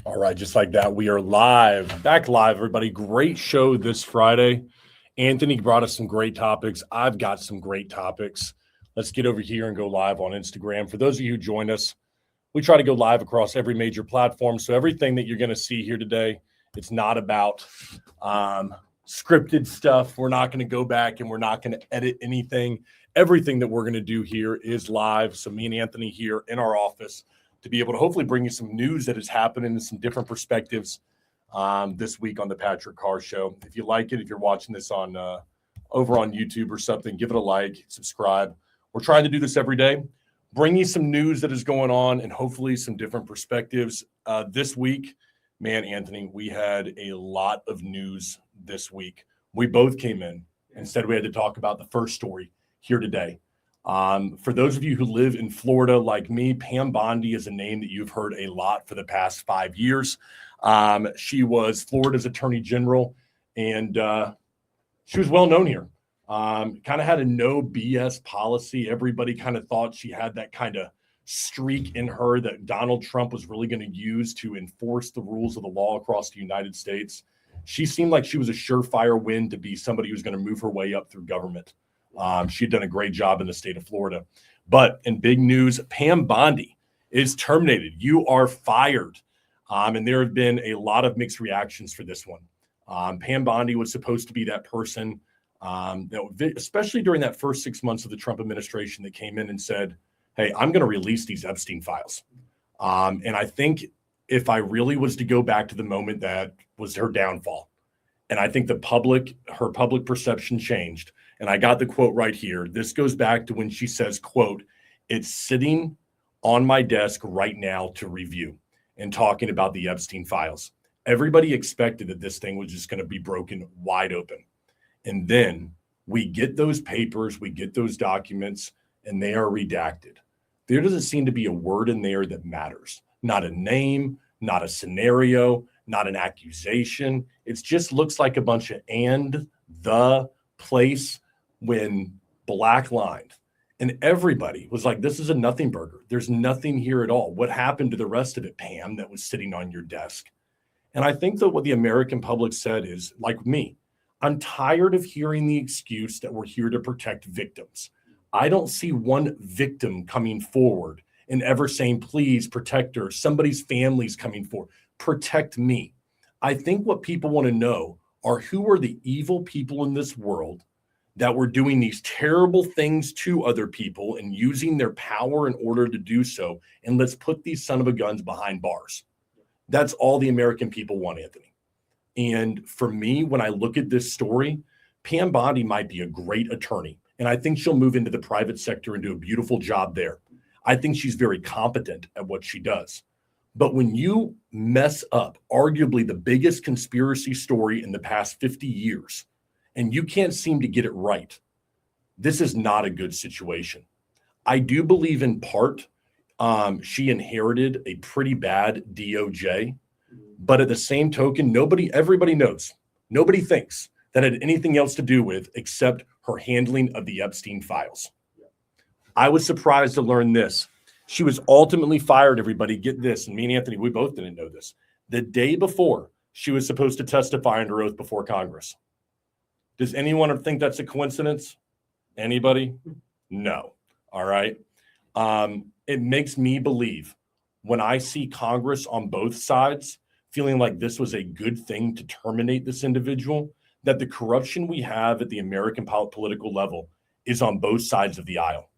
All right, just like that, we are live, back live, everybody. Great show this Friday. Anthony brought us some great topics. I've got some great topics. Let's get over here and go live on Instagram. For those of you who join us, we try to go live across every major platform. So everything that you're going to see here today, it's not about scripted stuff. We're not going to go back and we're not going to edit anything. Everything that we're going to do here is live. So me and Anthony here in our office to be able to hopefully bring you some news that has happened and some different perspectives this week on the Patrick Carr Show. If you like it, if you're watching this on over on YouTube or something, give it a like, subscribe. We're trying to do this every day, bring you some news that is going on and hopefully some different perspectives. This week, man, Anthony, we had a lot of news this week. We both came in. Instead, we had to talk about the first story here today. For those of you who live in Florida like me, Pam Bondi is a name that you've heard a lot for the past 5 years. She was Florida's Attorney General, and she was well known here. Kind of had a no BS policy. Everybody kind of thought she had that kind of streak in her that Donald Trump was really going to use to enforce the rules of the law across the United States. She seemed like she was a surefire win to be somebody who's going to move her way up through government. She had done a great job in the state of Florida. But in big news, Pam Bondi is terminated. You are fired. And there have been a lot of mixed reactions for this one. Pam Bondi was supposed to be that person that, especially during that first 6 months of the Trump administration, that came in and said, hey, I'm going to release these Epstein files. And I think if I really was to go back to the moment that was her downfall, and I think her public perception changed. And I got the quote right here. This goes back to when she says, quote, it's sitting on my desk right now to review, and talking about the Epstein files. Everybody expected that this thing was just going to be broken wide open. And then we get those papers, we get those documents, and they are redacted. There doesn't seem to be a word in there that matters. Not a name, not a scenario, not an accusation. It just looks like a bunch of and, the, place, when black lined. And everybody was like, this is a nothing burger. There's nothing here at all. What happened to the rest of it, Pam, that was sitting on your desk? And I think that what the American public said is, like me, I'm tired of hearing the excuse that we're here to protect victims. I don't see one victim coming forward and ever saying, please protect her. Somebody's family's coming forward. Protect me. I think what people want to know are who are the evil people in this world that were doing these terrible things to other people and using their power in order to do so. And let's put these son of a guns behind bars. That's all the American people want, Anthony. And for me, when I look at this story, Pam Bondi might be a great attorney. And I think she'll move into the private sector and do a beautiful job there. I think she's very competent at what she does. But when you mess up arguably the biggest conspiracy story in the past 50 years, and you can't seem to get it right, this is not a good situation. I do believe in part she inherited a pretty bad DOJ, but at the same token, everybody knows, nobody thinks that had anything else to do with except her handling of the Epstein files. I was surprised to learn this. She was ultimately fired, everybody. Get this, and me and Anthony, we both didn't know this. The day before she was supposed to testify under oath before Congress. Does anyone think that's a coincidence? Anybody? No. All right. It makes me believe when I see Congress on both sides feeling like this was a good thing to terminate this individual, that the corruption we have at the American political level is on both sides of the aisle.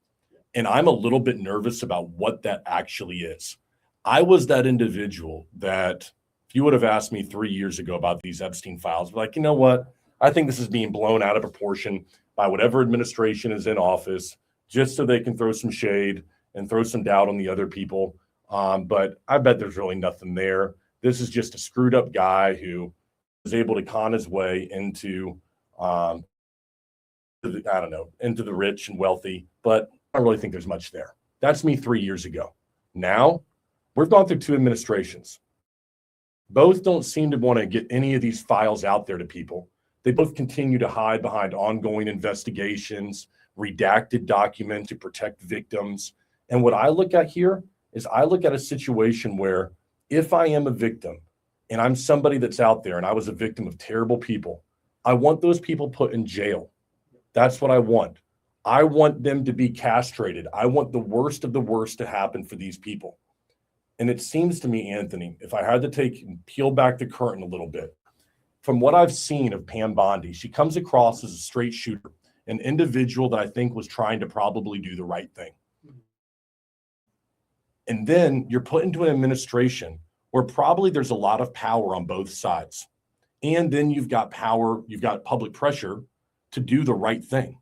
And I'm a little bit nervous about what that actually is. I was that individual that if you would have asked me 3 years ago about these Epstein files, I'd be like, you know what? I think this is being blown out of proportion by whatever administration is in office, just so they can throw some shade and throw some doubt on the other people. But I bet there's really nothing there. This is just a screwed up guy who was able to con his way into, into the rich and wealthy. But I don't really think there's much there. That's me 3 years ago. Now, we've gone through 2 administrations. Both don't seem to want to get any of these files out there to people. They both continue to hide behind ongoing investigations, redacted documents to protect victims. And what I look at here is I look at a situation where if I am a victim and I'm somebody that's out there and I was a victim of terrible people, I want those people put in jail. That's what I want. I want them to be castrated. I want the worst of the worst to happen for these people. And it seems to me, Anthony, if I had to peel back the curtain a little bit, from what I've seen of Pam Bondi, she comes across as a straight shooter, an individual that I think was trying to probably do the right thing. And then you're put into an administration where probably there's a lot of power on both sides. And then you've got power, you've got public pressure to do the right thing.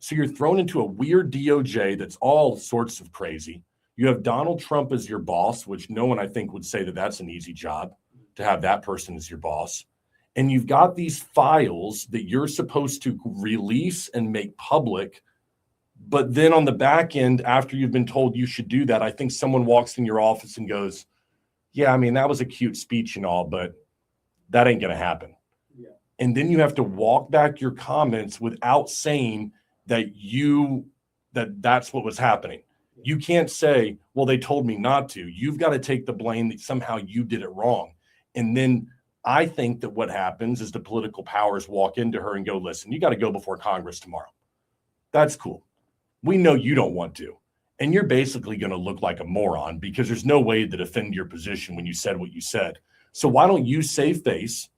So you're thrown into a weird DOJ that's all sorts of crazy. You have Donald Trump as your boss, which no one I think would say that that's an easy job to have that person as your boss. And you've got these files that you're supposed to release and make public. But then on the back end, after you've been told you should do that, I think someone walks in your office and goes, yeah, I mean, that was a cute speech and all, but that ain't going to happen. Yeah. And then you have to walk back your comments without saying that's what was happening. You can't say, well, they told me not to. You've got to take the blame that somehow you did it wrong. And then I think that what happens is the political powers walk into her and go, listen, you got to go before Congress tomorrow. That's cool. We know you don't want to. And you're basically going to look like a moron because there's no way to defend your position when you said what you said. So why don't you save face,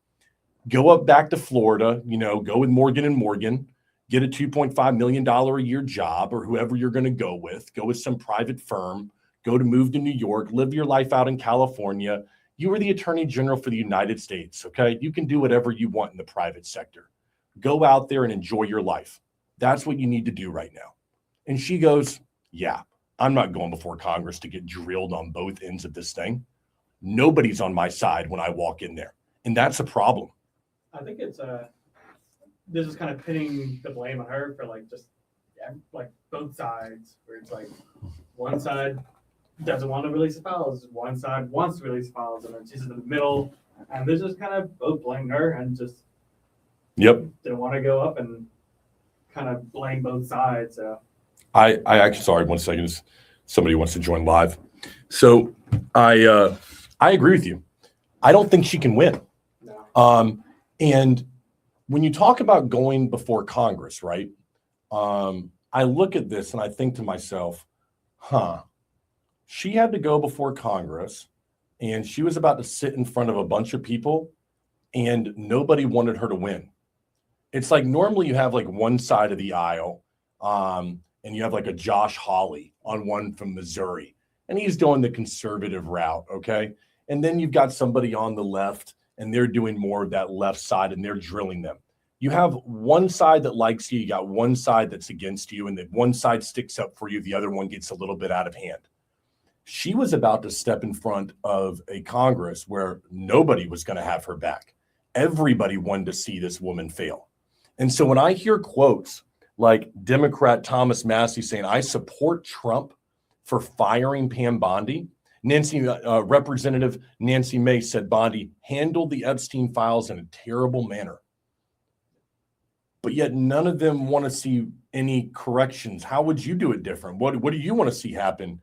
go up back to Florida, go with Morgan & Morgan, get a $2.5 million a year job or whoever you're going to go with some private firm, move to New York, live your life out in California. You are the Attorney General for the United States, okay? You can do whatever you want in the private sector. Go out there and enjoy your life. That's what you need to do right now. And she goes, yeah, I'm not going before Congress to get drilled on both ends of this thing. Nobody's on my side when I walk in there. And that's a problem. I think it's this is kind of pinning the blame on her for just both sides, where it's like one side doesn't want to release the files, one side wants to release the files, and then she's in the middle, and they're just kind of both blame her and just didn't want to go up and kind of blame both sides. So I actually, sorry, 1 second. Somebody wants to join live. So I agree with you. I don't think she can win. No. And when you talk about going before Congress, right? I look at this and I think to myself, she had to go before Congress and she was about to sit in front of a bunch of people and nobody wanted her to win. It's like normally you have one side of the aisle and you have a Josh Hawley on one from Missouri and he's doing the conservative route, okay? And then you've got somebody on the left and they're doing more of that left side and they're drilling them. You have one side that likes you got one side that's against you, and that one side sticks up for you, the other one gets a little bit out of hand. She was about to step in front of a Congress where nobody was going to have her back. Everybody wanted to see this woman fail. And so when I hear quotes like Democrat Thomas Massey saying, I support Trump for firing Pam Bondi, Representative Nancy Mace said Bondi handled the Epstein files in a terrible manner. But yet none of them want to see any corrections. How would you do it different? What do you want to see happen,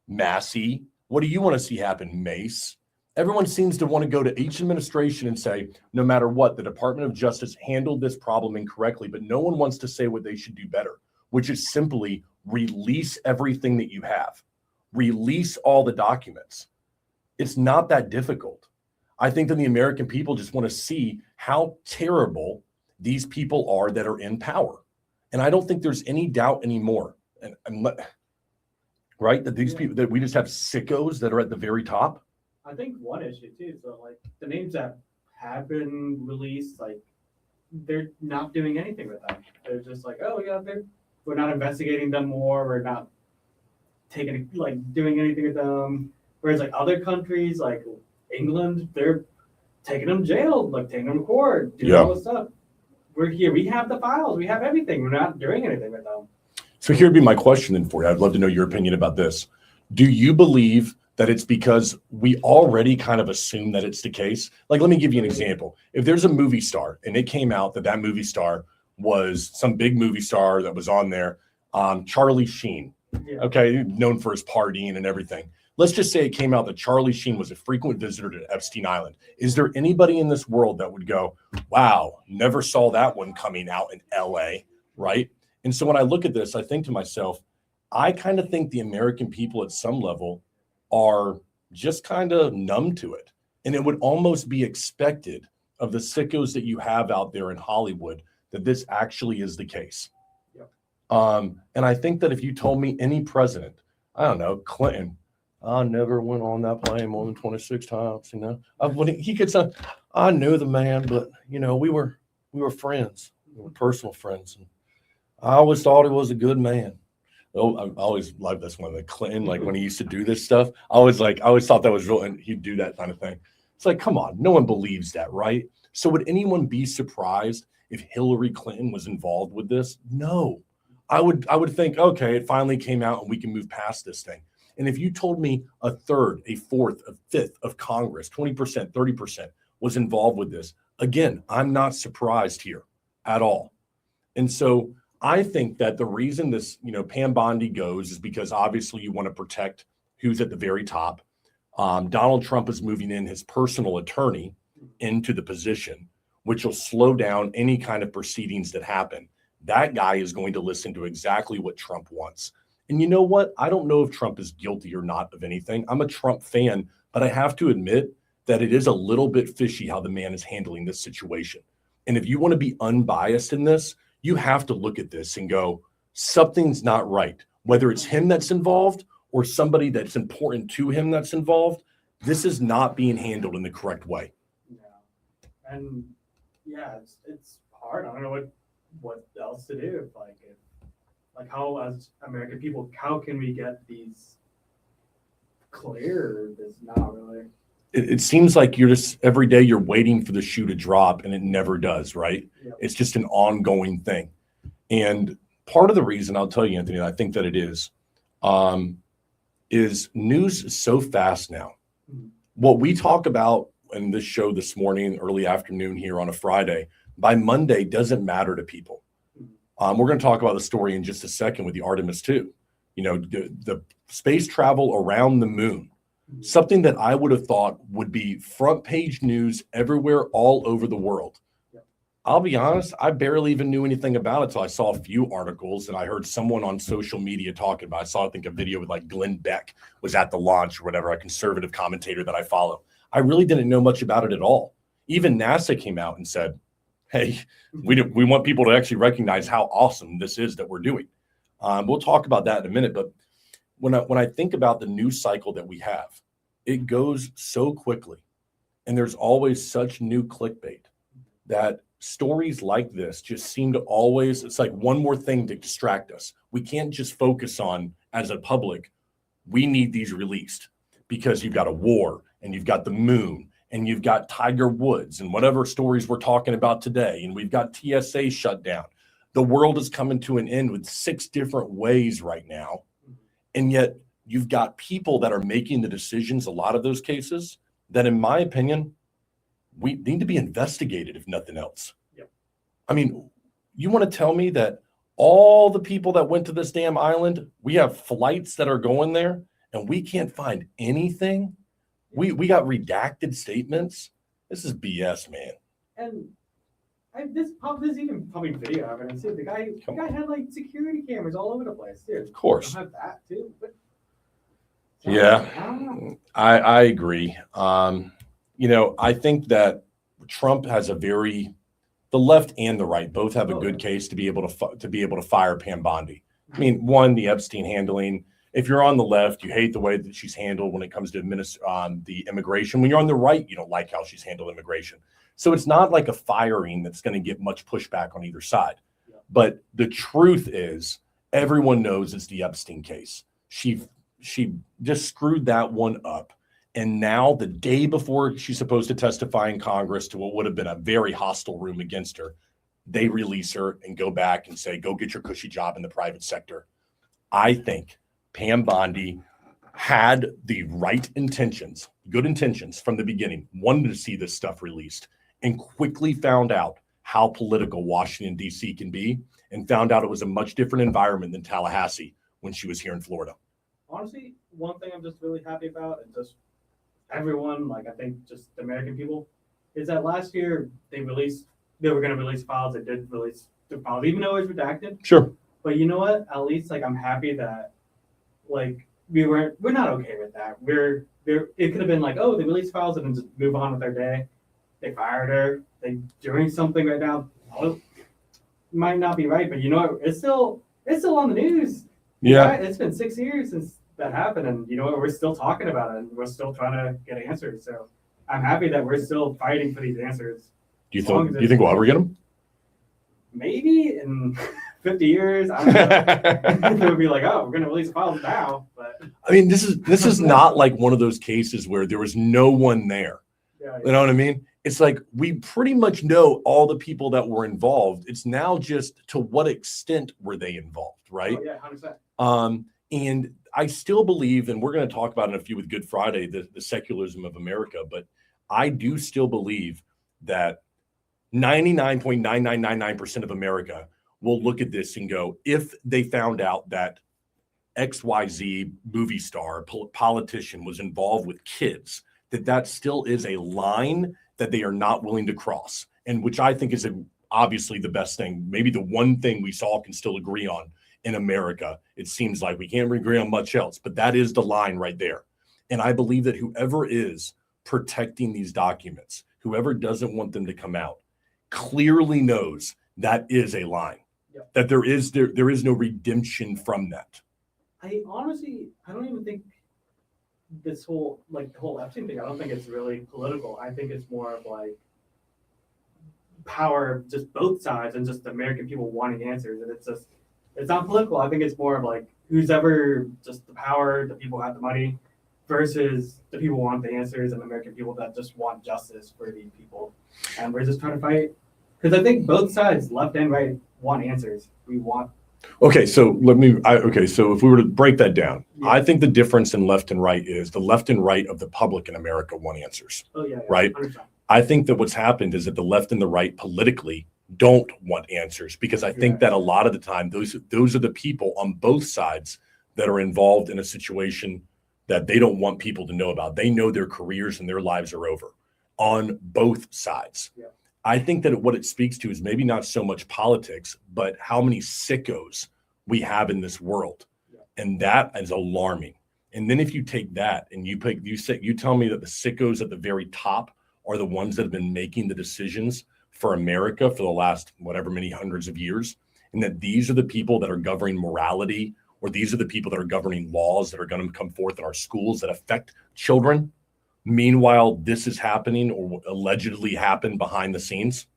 Massey? What do you want to see happen, Mace? Everyone seems to want to go to each administration and say, no matter what, the Department of Justice handled this problem incorrectly, but no one wants to say what they should do better, which is simply release everything that you have. Release all the documents. It's not that difficult. I think that the American people just want to see how terrible these people are that are in power. And I don't think there's any doubt anymore. Right? That these people, that we just have sickos that are at the very top. I think one issue too, so the names that have been released, they're not doing anything with them. They're just we're not investigating them more. We're not doing anything with them. Whereas other countries like England, they're taking them to jail, taking them to court, doing all this stuff. We're here. We have the files. We have everything. We're not doing anything with them. So here'd be my question then for you. I'd love to know your opinion about this. Do you believe that it's because we already kind of assume that it's the case? Let me give you an example. If there's a movie star and it came out that movie star was some big movie star that was on there, Charlie Sheen, okay, known for his partying and everything. let's just say it came out that Charlie Sheen was a frequent visitor to Epstein Island. Is there anybody in this world that would go, wow, never saw that one coming out in LA, right? And so when I look at this, I think to myself, I kind of think the American people at some level are just kind of numb to it. And it would almost be expected of the sickos that you have out there in Hollywood that this actually is the case. Yep. And I think that if you told me any president, I don't know, Clinton, I never went on that plane more than 26 times, he could say, I knew the man, but we were friends, we were personal friends. And I always thought he was a good man. Oh, I always loved this one, the Clinton, like when he used to do this stuff. I always thought that was real, and he'd do that kind of thing. It's like, come on, no one believes that, right? So would anyone be surprised if Hillary Clinton was involved with this? No. I would think, okay, it finally came out and we can move past this thing. And if you told me a third, a fourth, a fifth of Congress, 20%, 30% was involved with this, again, I'm not surprised here at all. And so I think that the reason this, Pam Bondi goes is because obviously you want to protect who's at the very top. Donald Trump is moving in his personal attorney into the position, which will slow down any kind of proceedings that happen. That guy is going to listen to exactly what Trump wants. And you know what? I don't know if Trump is guilty or not of anything. I'm a Trump fan, but I have to admit that it is a little bit fishy how the man is handling this situation. And if you want to be unbiased in this, you have to look at this and go, something's not right. Whether it's him that's involved or somebody that's important to him that's involved, this is not being handled in the correct way. Yeah. And yeah, it's hard. I don't know what else to do. Like how, as American people, how can we get these clear? There's not really. It seems like you're just every day you're waiting for the shoe to drop and it never does, right? Yep. It's just an ongoing thing. And part of the reason, I'll tell you, Anthony, I think that it is news is so fast now. Mm-hmm. What we talk about in this show this morning, early afternoon here on a Friday, by Monday doesn't matter to people. We're going to talk about the story in just a second with the Artemis 2. The space travel around the moon, something that I would have thought would be front page news everywhere, all over the world. Yep. I'll be honest, I barely even knew anything about it until I saw a few articles and I heard someone on social media talking about it. I saw, I think, a video with like Glenn Beck was at the launch or whatever, a conservative commentator that I follow. I really didn't know much about it at all. Even NASA came out and said, hey, we want people to actually recognize how awesome this is that we're doing. We'll talk about that in a minute. But when I think about the news cycle that we have, it goes so quickly. And there's always such new clickbait that stories like this just seem to always, it's like one more thing to distract us. We can't just focus on, as a public, we need these released because you've got a war and you've got the moon and you've got Tiger Woods and whatever stories we're talking about today. And we've got TSA shut down. The world is coming to an end with 6 different ways right now. And yet you've got people that are making the decisions, a lot of those cases, that in my opinion, we need to be investigated, if nothing else. Yep. I mean, you want to tell me that all the people that went to this damn island, we have flights that are going there and we can't find anything? We got redacted statements. This is BS, man. And this even probably video evidence too. The guy had like security cameras all over the place too. Of course. I have that too. But yeah, I don't know. I agree. I think that Trump has the left and the right both have a good case to be able to fire Pam Bondi. I mean, one, the Epstein handling. If you're on the left, you hate the way that she's handled when it comes to the immigration. When you're on the right, you don't like how she's handled immigration. So it's not like a firing that's going to get much pushback on either side. Yeah. But the truth is, everyone knows it's the Epstein case. She just screwed that one up. And now, the day before she's supposed to testify in Congress to what would have been a very hostile room against her, they release her and go back and say, go get your cushy job in the private sector. I think Pam Bondi had the right intentions, good intentions from the beginning, wanted to see this stuff released, and quickly found out how political Washington, D.C. can be, and found out it was a much different environment than Tallahassee when she was here in Florida. honestly, one thing I'm just really happy about, and just everyone, like I think just the American people, is that last year they were going to release files. They did release the files, even though it was redacted. Sure. But you know what? At least like I'm happy that like we're not okay with that. It could have been like, oh, they released files and then just move on with their day. They fired her. They doing something right now. Oh, might not be right, but you know what? It's still on the news. Yeah. It's been 6 years since that happened, and you know what? We're still talking about it, and we're still trying to get answers. So I'm happy that we're still fighting for these answers. Do you think we'll ever get them? Maybe in 50 years, I don't know. They'll be like, oh, we're going to release files now. But I mean, this is not like one of those cases where there was no one there. yeah, You know what I mean? It's like we pretty much know all the people that were involved. It's now just to what extent were they involved, right? oh, yeah, 100%. And I still believe, and we're going to talk about in a few with Good Friday, the secularism of America, but I do still believe that 99.9999% of America will look at this and go, if they found out that XYZ movie star, politician was involved with kids, that still is a line that they are not willing to cross, and which I think is obviously the best thing, maybe the one thing we all can still agree on in America. It seems like we can't agree on much else, but that is the line right there. And I believe that whoever is protecting these documents, whoever doesn't want them to come out, clearly knows that is a line, Yep. that there is no redemption from that. I don't even think this whole the whole Epstein thing. I don't think it's really political. I think it's more of like power, just both sides, and just the American people wanting answers. And it's not political. I think it's more of like who's ever just the power, the people who have the money, versus the people who want the answers, and the American people that just want justice for these people. And we're just trying to fight because I think both sides, left and right, want answers. We want. Okay, so so if we were to break that down, Yeah. I think the difference in left and right is the left and right of the public in America want answers. Oh yeah, Right? 100%. I think that what's happened is that the left and the right politically don't want answers, because I think that a lot of the time those are the people on both sides that are involved in a situation that they don't want people to know about. They know their careers and their lives are over on both sides. Yeah. I think that what it speaks to is maybe not so much politics, but how many sickos we have in this world. Yeah. And that is alarming. And then if you take that and you tell me that the sickos at the very top are the ones that have been making the decisions for America for the last whatever many hundreds of years, and that these are the people that are governing morality, or these are the people that are governing laws that are going to come forth in our schools that affect children. Meanwhile, this is happening or allegedly happened behind the scenes.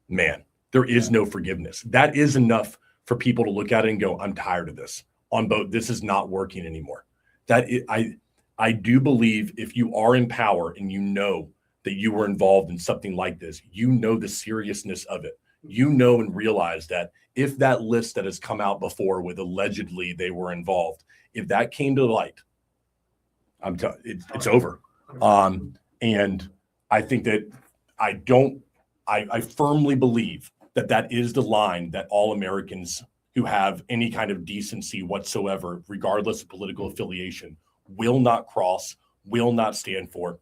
Man, there is no forgiveness. That is enough for people to look at it and go, I'm tired of this. On both, this is not working anymore. I do believe if you are in power and you know that you were involved in something like this, you know the seriousness of it. You know and realize that if that list that has come out before with allegedly they were involved, if that came to light, it's over. And I think that I firmly believe that is the line that all Americans who have any kind of decency whatsoever, regardless of political affiliation, will not cross, will not stand for.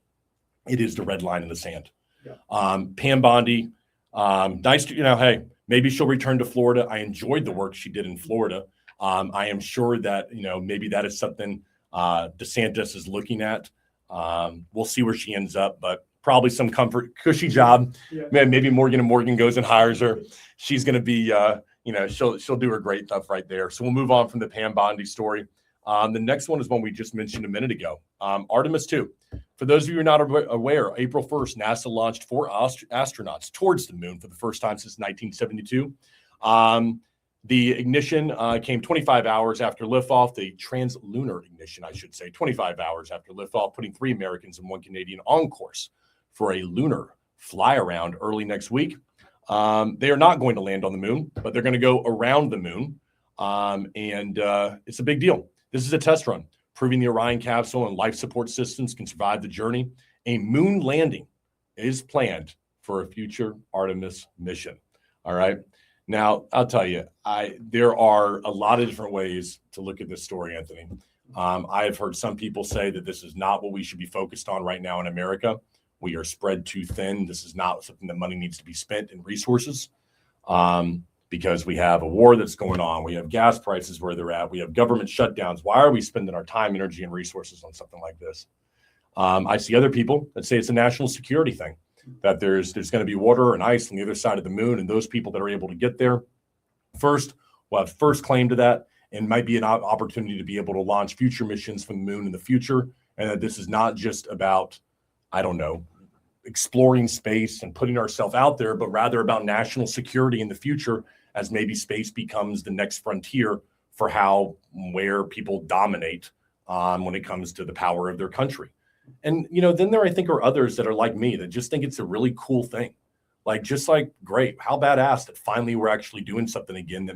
It is the red line in the sand. Yeah. Pam Bondi, nice to, hey, maybe she'll return to Florida. I enjoyed the work she did in Florida. I am sure that, maybe that is something DeSantis is looking at. We'll see where she ends up, but probably some cushy job. Yeah. Man, maybe Morgan & Morgan goes and hires her. She's going to be, she'll do her great stuff right there. So we'll move on from the Pam Bondi story. The next one is one we just mentioned a minute ago. Artemis 2. For those of you who are not aware, April 1st, NASA launched 4 astronauts towards the moon for the first time since 1972. The ignition came 25 hours after liftoff, the translunar ignition, I should say, 25 hours after liftoff, putting 3 Americans and 1 Canadian on course for a lunar fly around early next week. They are not going to land on the moon, but they're going to go around the moon. And it's a big deal. This is a test run, proving the Orion capsule and life support systems can survive the journey. A moon landing is planned for a future Artemis mission. All right. Now, I'll tell you, there are a lot of different ways to look at this story, Anthony. I've heard some people say that this is not what we should be focused on right now in America. We are spread too thin. This is not something that money needs to be spent in resources, because we have a war that's going on. We have gas prices where they're at. We have government shutdowns. Why are we spending our time, energy, and resources on something like this? I see other people that say it's a national security thing, that there's going to be water and ice on the other side of the moon, and those people that are able to get there first will have first claim to that, and might be an opportunity to be able to launch future missions from the moon in the future. And that this is not just about, I don't know, exploring space and putting ourselves out there, but rather about national security in the future, as maybe space becomes the next frontier for where people dominate when it comes to the power of their country. And, then there, I think, are others that are like me that just think it's a really cool thing. Great, how badass that finally we're actually doing something again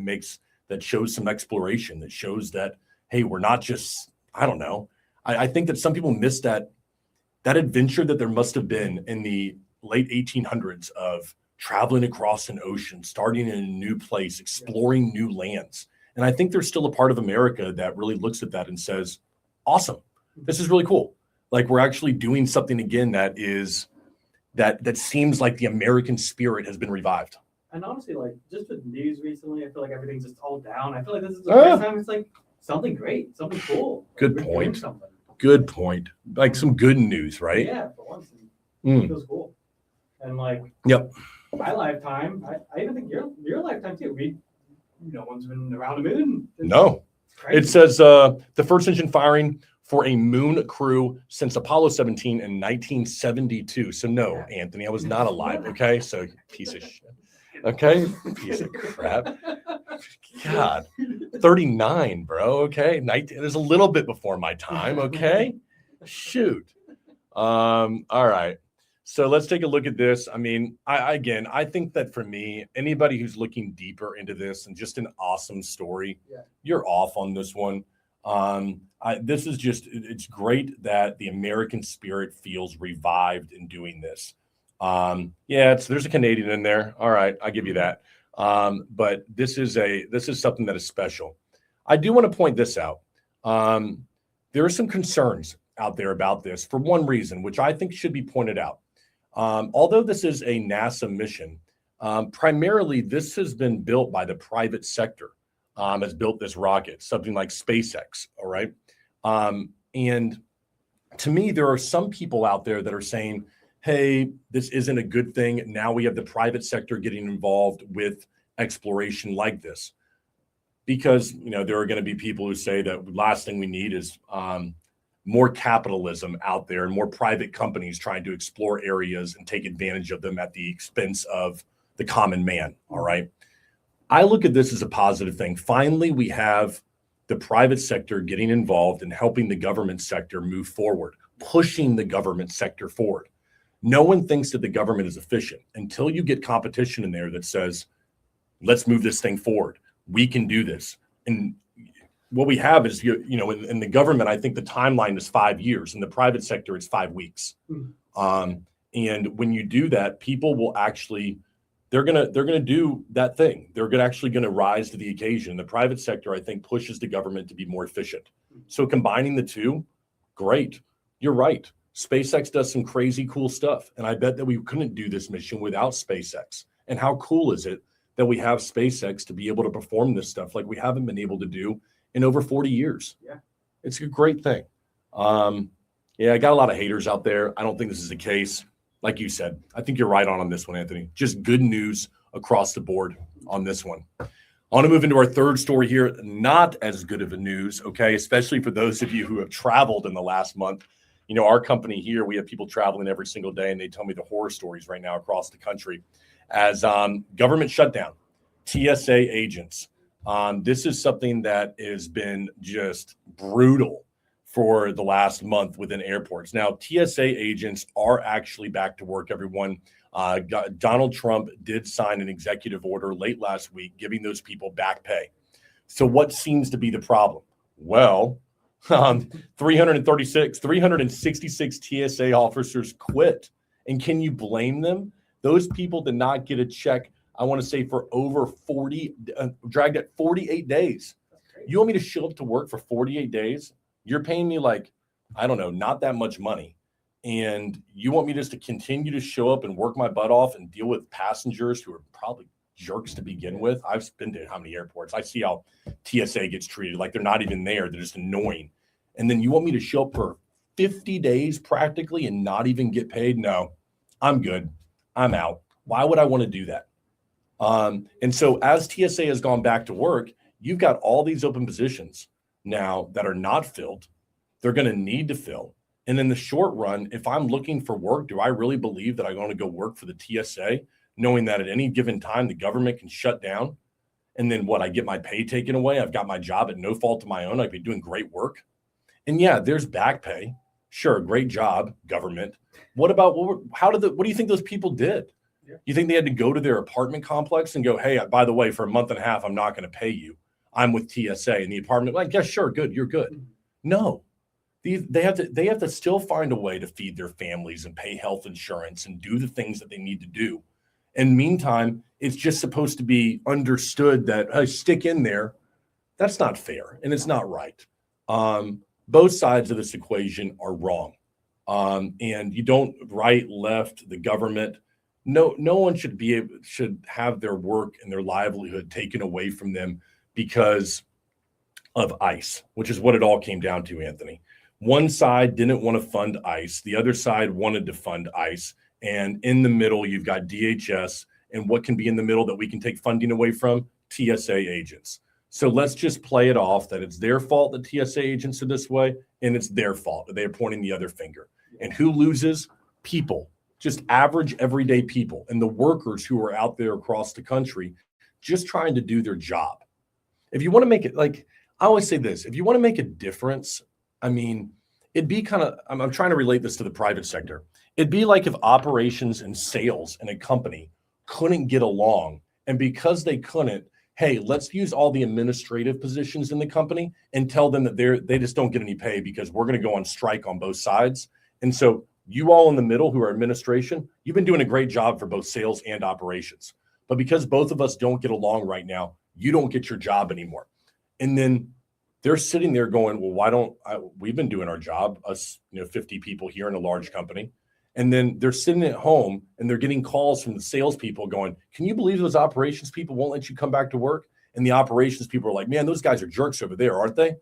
that shows some exploration, that shows that, hey, we're not just, I don't know. I think that some people miss that adventure that there must have been in the late 1800s of traveling across an ocean, starting in a new place, exploring new lands. And I think there's still a part of America that really looks at that and says, awesome, this is really cool. Like, we're actually doing something again that seems like the American spirit has been revived. And honestly, like, just with news recently, I feel like everything's just all down. I feel like this is the first time it's like something great, something cool. Good point. Good point. Like some good news, right? Yeah, for once. It feels cool. And my lifetime, I even think your lifetime too. No one's been around the moon. No. It says the first engine firing for a moon crew since Apollo 17 in 1972. So no, Anthony, I was not alive. Okay, so piece of shit. Okay, piece of crap. God, 39, bro. Okay, it was a little bit before my time. Okay, shoot. All right. So let's take a look at this. I mean, I think that for me, anybody who's looking deeper into this and just an awesome story, you're off on this one. This is it's great that the American spirit feels revived in doing this. There's a Canadian in there. All right, I'll give you that. But this is something that is special. I do want to point this out. There are some concerns out there about this for one reason, which I think should be pointed out. Although this is a NASA mission, primarily this has been built by the private sector, has built this rocket, something like SpaceX. All right. And to me, there are some people out there that are saying, hey, this isn't a good thing. Now we have the private sector getting involved with exploration like this. Because, there are going to be people who say that the last thing we need is more capitalism out there and more private companies trying to explore areas and take advantage of them at the expense of the common man. All right. I look at this as a positive thing. Finally, we have the private sector getting involved and helping the government sector move forward, pushing the government sector forward. No one thinks that the government is efficient until you get competition in there that says, let's move this thing forward. We can do this. And what we have is, in the government, I think the timeline is 5 years. In the private sector, it's 5 weeks. And when you do that, people will actually, they're gonna do that thing. They're actually gonna rise to the occasion. The private sector, I think, pushes the government to be more efficient. So combining the two, great. You're right. SpaceX does some crazy cool stuff. And I bet that we couldn't do this mission without SpaceX. And how cool is it that we have SpaceX to be able to perform this stuff like we haven't been able to do in over 40 years? Yeah. It's a great thing. I got a lot of haters out there. I don't think this is the case. Like you said, I think you're right on this one, Anthony. Just good news across the board on this one. I want to move into our third story here. Not as good of a news, okay, especially for those of you who have traveled in the last month. Our company here, we have people traveling every single day, and they tell me the horror stories right now across the country as government shutdown, TSA agents. This is something that has been just brutal for the last month within airports. Now, TSA agents are actually back to work, everyone. Donald Trump did sign an executive order late last week giving those people back pay. So what seems to be the problem? Well, 366 TSA officers quit. And can you blame them? Those people did not get a check, I want to say, for over 40, dragged at 48 days. You want me to show up to work for 48 days You're paying me like, I don't know, not that much money. And you want me just to continue to show up and work my butt off and deal with passengers who are probably jerks to begin with. I've been to how many airports. I see how TSA gets treated like they're not even there. They're just annoying. And then you want me to show up for 50 days practically and not even get paid? No, I'm good. I'm out. Why would I want to do that? And so as TSA has gone back to work, you've got all these open positions now that are not filled. They're going to need to fill. And in the short run, if I'm looking for work, do I really believe that I'm going to go work for the TSA, knowing that at any given time the government can shut down? And then what? I get my pay taken away. I've got my job at no fault of my own. I've been doing great work. And yeah, there's back pay. Sure, great job, government. What about what do you think those people did? Yeah. You think they had to go to their apartment complex and go, hey, by the way, for a month and a half, I'm not going to pay you. I'm with TSA. And the apartment, like, yeah, sure, good, you're good. Mhm. No. They have to still find a way to feed their families and pay health insurance and do the things that they need to do. And meantime, it's just supposed to be understood that, hey, stick in there. That's not fair and it's not right. Both sides of this equation are wrong. And you don't right, left, the government. No one should have their work and their livelihood taken away from them because of ICE, which is what it all came down to, Anthony. One side didn't want to fund ICE. The other side wanted to fund ICE. And in the middle, you've got DHS. And what can be in the middle that we can take funding away from? TSA agents. So let's just play it off that it's their fault that TSA agents are this way, and it's their fault that they are pointing the other finger. And who loses? People, just average, everyday people, and the workers who are out there across the country just trying to do their job. If you want to make it, like I always say this, if you want to make a difference, I mean, it'd be kind of, I'm trying to relate this to the private sector. It'd be like if operations and sales in a company couldn't get along. And because they couldn't, hey, let's use all the administrative positions in the company and tell them that they just don't get any pay because we're going to go on strike on both sides. And so you all in the middle who are administration, you've been doing a great job for both sales and operations. But because both of us don't get along right now, you don't get your job anymore. And then they're sitting there going, well, we've been doing our job, us, 50 people here in a large company. And then they're sitting at home and they're getting calls from the salespeople going, can you believe those operations people won't let you come back to work? And the operations people are like, man, those guys are jerks over there, aren't they?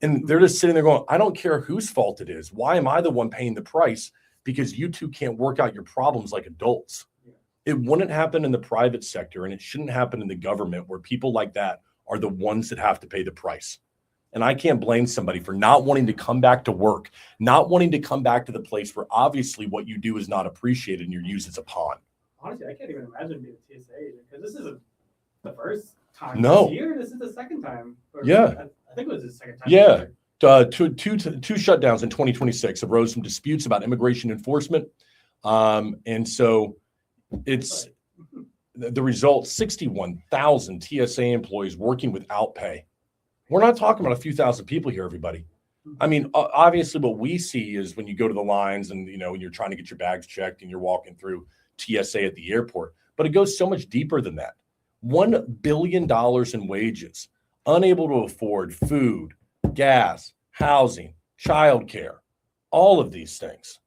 And they're just sitting there going, I don't care whose fault it is. Why am I the one paying the price? Because you two can't work out your problems like adults. Yeah. It wouldn't happen in the private sector and it shouldn't happen in the government where people like that are the ones that have to pay the price. And I can't blame somebody for not wanting to come back to work, not wanting to come back to the place where obviously what you do is not appreciated and you're used as a pawn. Honestly, I can't even imagine being a TSA agent because this isn't the first time No. this year. This is the second time. Yeah. I think it was the second time. Yeah. Two shutdowns in 2026 arose from disputes about immigration enforcement. And so it's the result, 61,000 TSA employees working without pay. We're not talking about a few thousand people here, everybody. I mean, obviously what we see is when you go to the lines and, when you're trying to get your bags checked and you're walking through TSA at the airport, but it goes so much deeper than that. $1 billion in wages, unable to afford food, gas, housing, childcare, all of these things.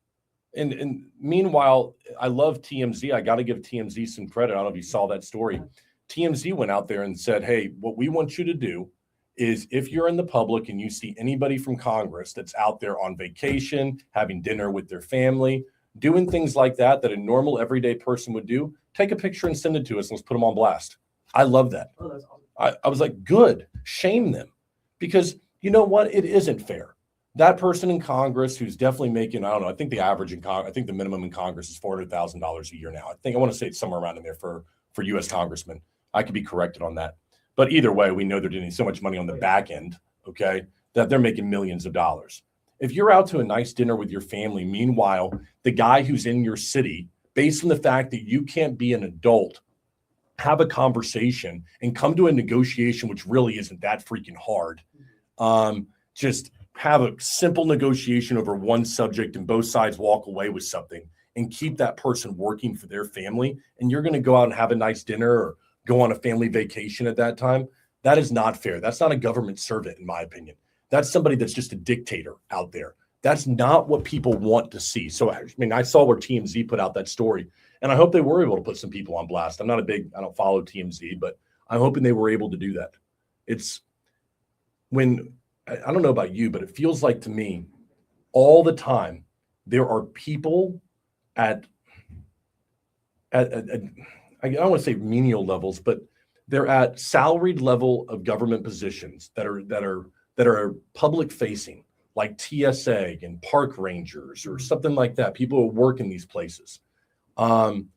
And meanwhile, I love TMZ. I got to give TMZ some credit. I don't know if you saw that story. TMZ went out there and said, hey, what we want you to do is if you're in the public and you see anybody from Congress that's out there on vacation, having dinner with their family, doing things like that a normal everyday person would do, take a picture and send it to us. Let's put them on blast. I love that. Oh, that's awesome. I was like, good, shame them. Because you know what? It isn't fair. That person in Congress who's definitely making, I don't know, I think the average in Congress, I think the minimum in Congress is $400,000 a year now. I want to say it's somewhere around in there for U.S. congressmen. I could be corrected on that. But either way, we know they're doing so much money on the back end, okay, that they're making millions of dollars. If you're out to a nice dinner with your family, meanwhile, the guy who's in your city, based on the fact that you can't be an adult, have a conversation and come to a negotiation, which really isn't that freaking hard. Just have a simple negotiation over one subject and both sides walk away with something and keep that person working for their family. And you're going to go out and have a nice dinner or go on a family vacation at that time. That is not fair. That's not a government servant, in my opinion. That's somebody that's just a dictator out there. That's not what people want to see. So, I mean, I saw where TMZ put out that story, and I hope they were able to put some people on blast. I don't follow TMZ, but I'm hoping they were able to do that. It's when, I don't know about you, but it feels like to me all the time there are people at I don't want to say menial levels, but they're at salaried level of government positions that are public facing, like TSA and park rangers or something like that. People who work in these places. And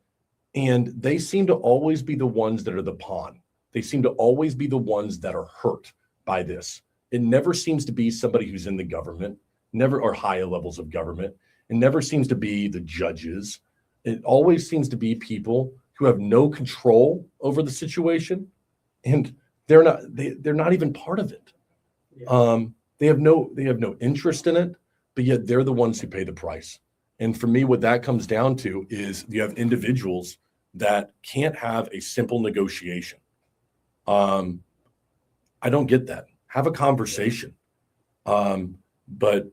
they seem to always be the ones that are the pawn. They seem to always be the ones that are hurt by this. It never seems to be somebody who's in the government, never, or higher levels of government. It never seems to be the judges. It always seems to be people who have no control over the situation, and they're not even part of it. Yeah. They have no interest in it, but yet they're the ones who pay the price. And for me, what that comes down to is you have individuals that can't have a simple negotiation. I don't get that. Have a conversation, but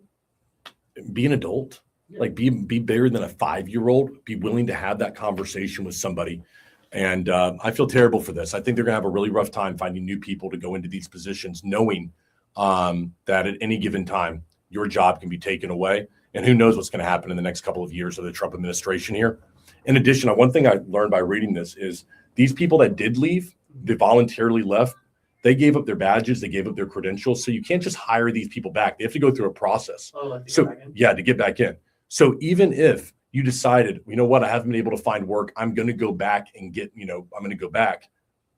be an adult. Like be bigger than a 5-year-old. Be willing to have that conversation with somebody. And I feel terrible for this. I think they're going to have a really rough time finding new people to go into these positions, knowing that at any given time your job can be taken away. And who knows what's going to happen in the next couple of years of the Trump administration here. In addition, one thing I learned by reading this is these people that did leave, they voluntarily left. They gave up their badges, they gave up their credentials. So you can't just hire these people back. They have to go through a process. To get back in. So even if you decided, you know what, I haven't been able to find work, I'm going to go back and I'm going to go back.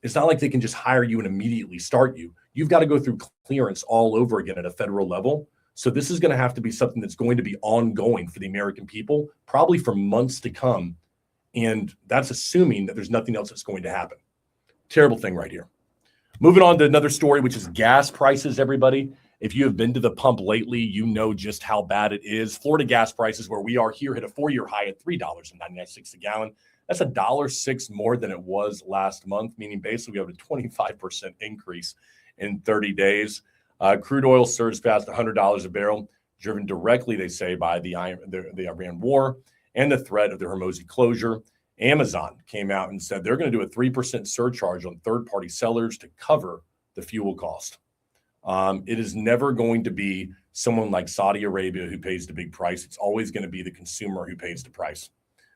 It's not like they can just hire you and immediately start you. You've got to go through clearance all over again at a federal level. So this is going to have to be something that's going to be ongoing for the American people, probably for months to come. And that's assuming that there's nothing else that's going to happen. Terrible thing right here. Moving on to another story, which is gas prices, everybody. If you have been to the pump lately, you know just how bad it is. Florida gas prices, where we are here, hit a 4-year high at $3.99 a gallon. That's $1.06 more than it was last month, meaning basically we have a 25% increase in 30 days. Crude oil surged past $100 a barrel, driven directly, they say, by the Iran war and the threat of the Hormuz closure. Amazon came out and said they're going to do a 3% surcharge on third-party sellers to cover the fuel cost. It is never going to be someone like Saudi Arabia who pays the big price. It's always going to be the consumer who pays the price.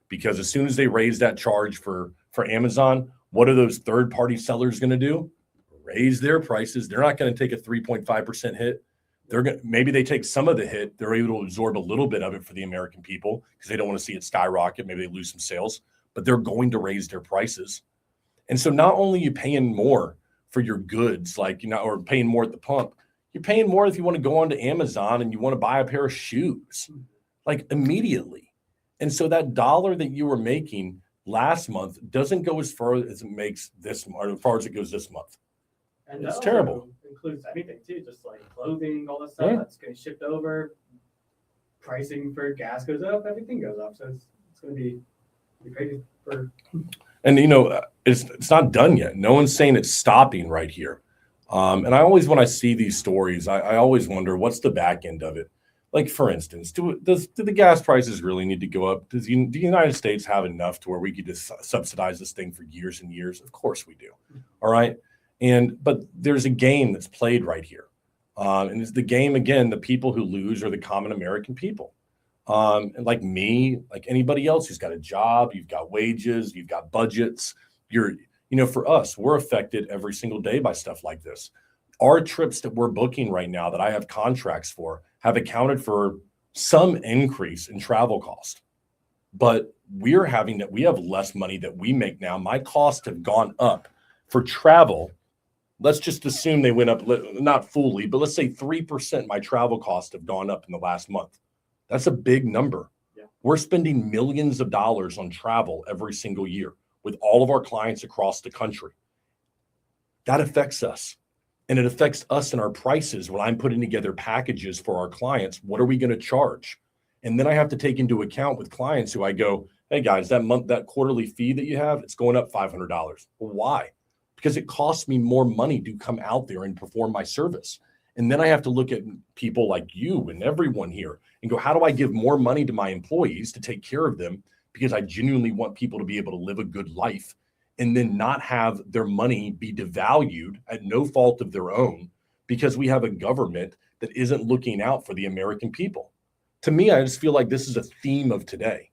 Because as soon as they raise that charge for Amazon, what are those third-party sellers going to do? Raise their prices. They're not going to take a 3.5% hit. Maybe they take some of the hit. They're able to absorb a little bit of it for the American people because they don't want to see it skyrocket. Maybe they lose some sales, but they're going to raise their prices. And so not only are you paying more for your goods, or paying more at the pump, you're paying more if you want to go onto Amazon and you want to buy a pair of shoes, immediately. And so that dollar that you were making last month doesn't go as far as it makes this, or as far as it goes this month. And it's terrible. Includes anything too, just like clothing, all that stuff that's getting shipped over. Pricing for gas goes up, everything goes up. So it's going to be crazy for. And it's not done yet. No one's saying it's stopping right here. And I always, when I see these stories, I always wonder what's the back end of it. Like, for instance, do the gas prices really need to go up? Does the United States have enough to where we could just subsidize this thing for years and years? Of course we do. All right. But there's a game that's played right here. And it's the game, again, the people who lose are the common American people. And like me, like anybody else who's got a job, you've got wages, you've got budgets. For us, we're affected every single day by stuff like this. Our trips that we're booking right now that I have contracts for have accounted for some increase in travel cost. But we have less money that we make now. My costs have gone up for travel. Let's just assume they went up, not fully, but let's say 3% my travel costs have gone up in the last month. That's a big number. Yeah. We're spending millions of dollars on travel every single year with all of our clients across the country. That affects us. And it affects us in our prices when I'm putting together packages for our clients. What are we going to charge? And then I have to take into account with clients who I go, hey guys, that quarterly fee that you have, it's going up $500. Well, why? Because it costs me more money to come out there and perform my service. And then I have to look at people like you and everyone here and go, how do I give more money to my employees to take care of them? Because I genuinely want people to be able to live a good life and then not have their money be devalued at no fault of their own because we have a government that isn't looking out for the American people. To me, I just feel like this is a theme of today.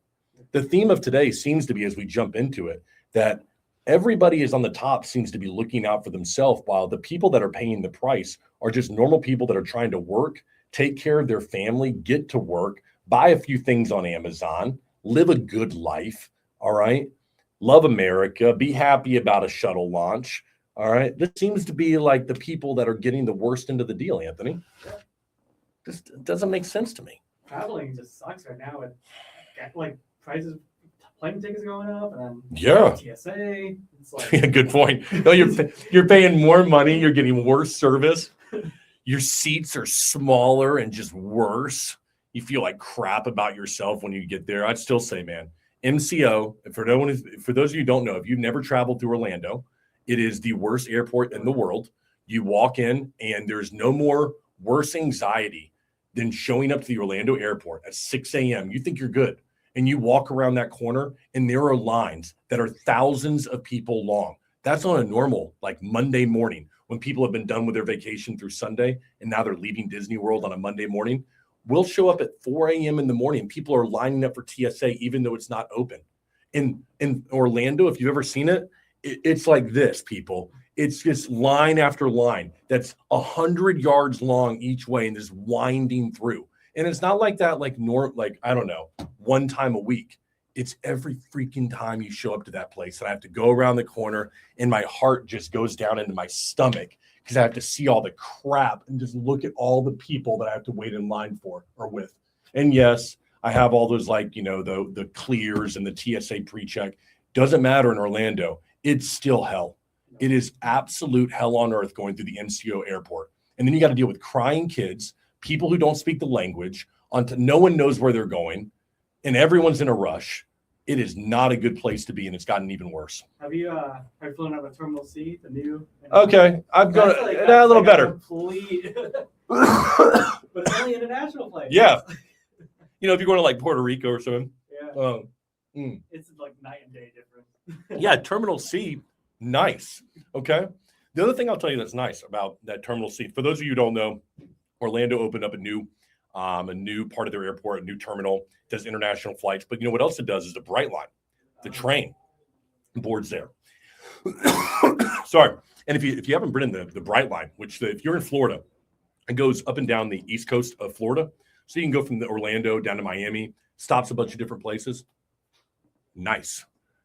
The theme of today seems to be, as we jump into it, that everybody is on the top seems to be looking out for themselves, while the people that are paying the price are just normal people that are trying to work, take care of their family, get to work, buy a few things on Amazon, live a good life. All right. Love America, be happy about a shuttle launch. All right. This seems to be like the people that are getting the worst end of the deal, Anthony. This doesn't make sense to me. Traveling just sucks right now with like prices, plane tickets going up, and then Yeah. TSA. It's like, Yeah, good point. No, you're paying more money, you're getting worse service. Your seats are smaller and just worse. You feel like crap about yourself when you get there. I'd still say, man, MCO, for those of you who don't know, if you've never traveled through Orlando, it is the worst airport in the world. You walk in and there's no more worse anxiety than showing up to the Orlando airport at 6 a.m. You think you're good. And you walk around that corner and there are lines that are thousands of people long. That's on a normal, like Monday morning when people have been done with their vacation through Sunday and now they're leaving Disney World on a Monday morning. We'll show up at 4 a.m. in the morning. People are lining up for TSA, even though it's not open. In Orlando, if you've ever seen it, it's like this, people. It's just line after line that's 100 yards long each way and is winding through. And it's not like that, like I don't know, one time a week. It's every freaking time you show up to that place. And I have to go around the corner and my heart just goes down into my stomach because I have to see all the crap and just look at all the people that I have to wait in line for or with. And yes, I have all those the clears and the TSA pre-check. Doesn't matter in Orlando. It's still hell. It is absolute hell on earth going through the MCO airport. And then you got to deal with crying kids, people who don't speak the language, no one knows where they're going, and everyone's in a rush. It is not a good place to be, and it's gotten even worse. Have you flown out of Terminal C, the new? Okay, I've got a little better. Complete, but it's only international flight. Yeah. If you're going to like Puerto Rico or something. Yeah. It's like night and day difference. Yeah, Terminal C, nice. Okay. The other thing I'll tell you that's nice about that Terminal C, for those of you who don't know, Orlando opened up a new part of their airport, a new terminal, does international flights. But you know what else it does is the Bright Line, the train boards there. Sorry. And if you haven't been in the Bright Line, which if you're in Florida, it goes up and down the east coast of Florida. So you can go from the Orlando down to Miami, stops a bunch of different places. Nice.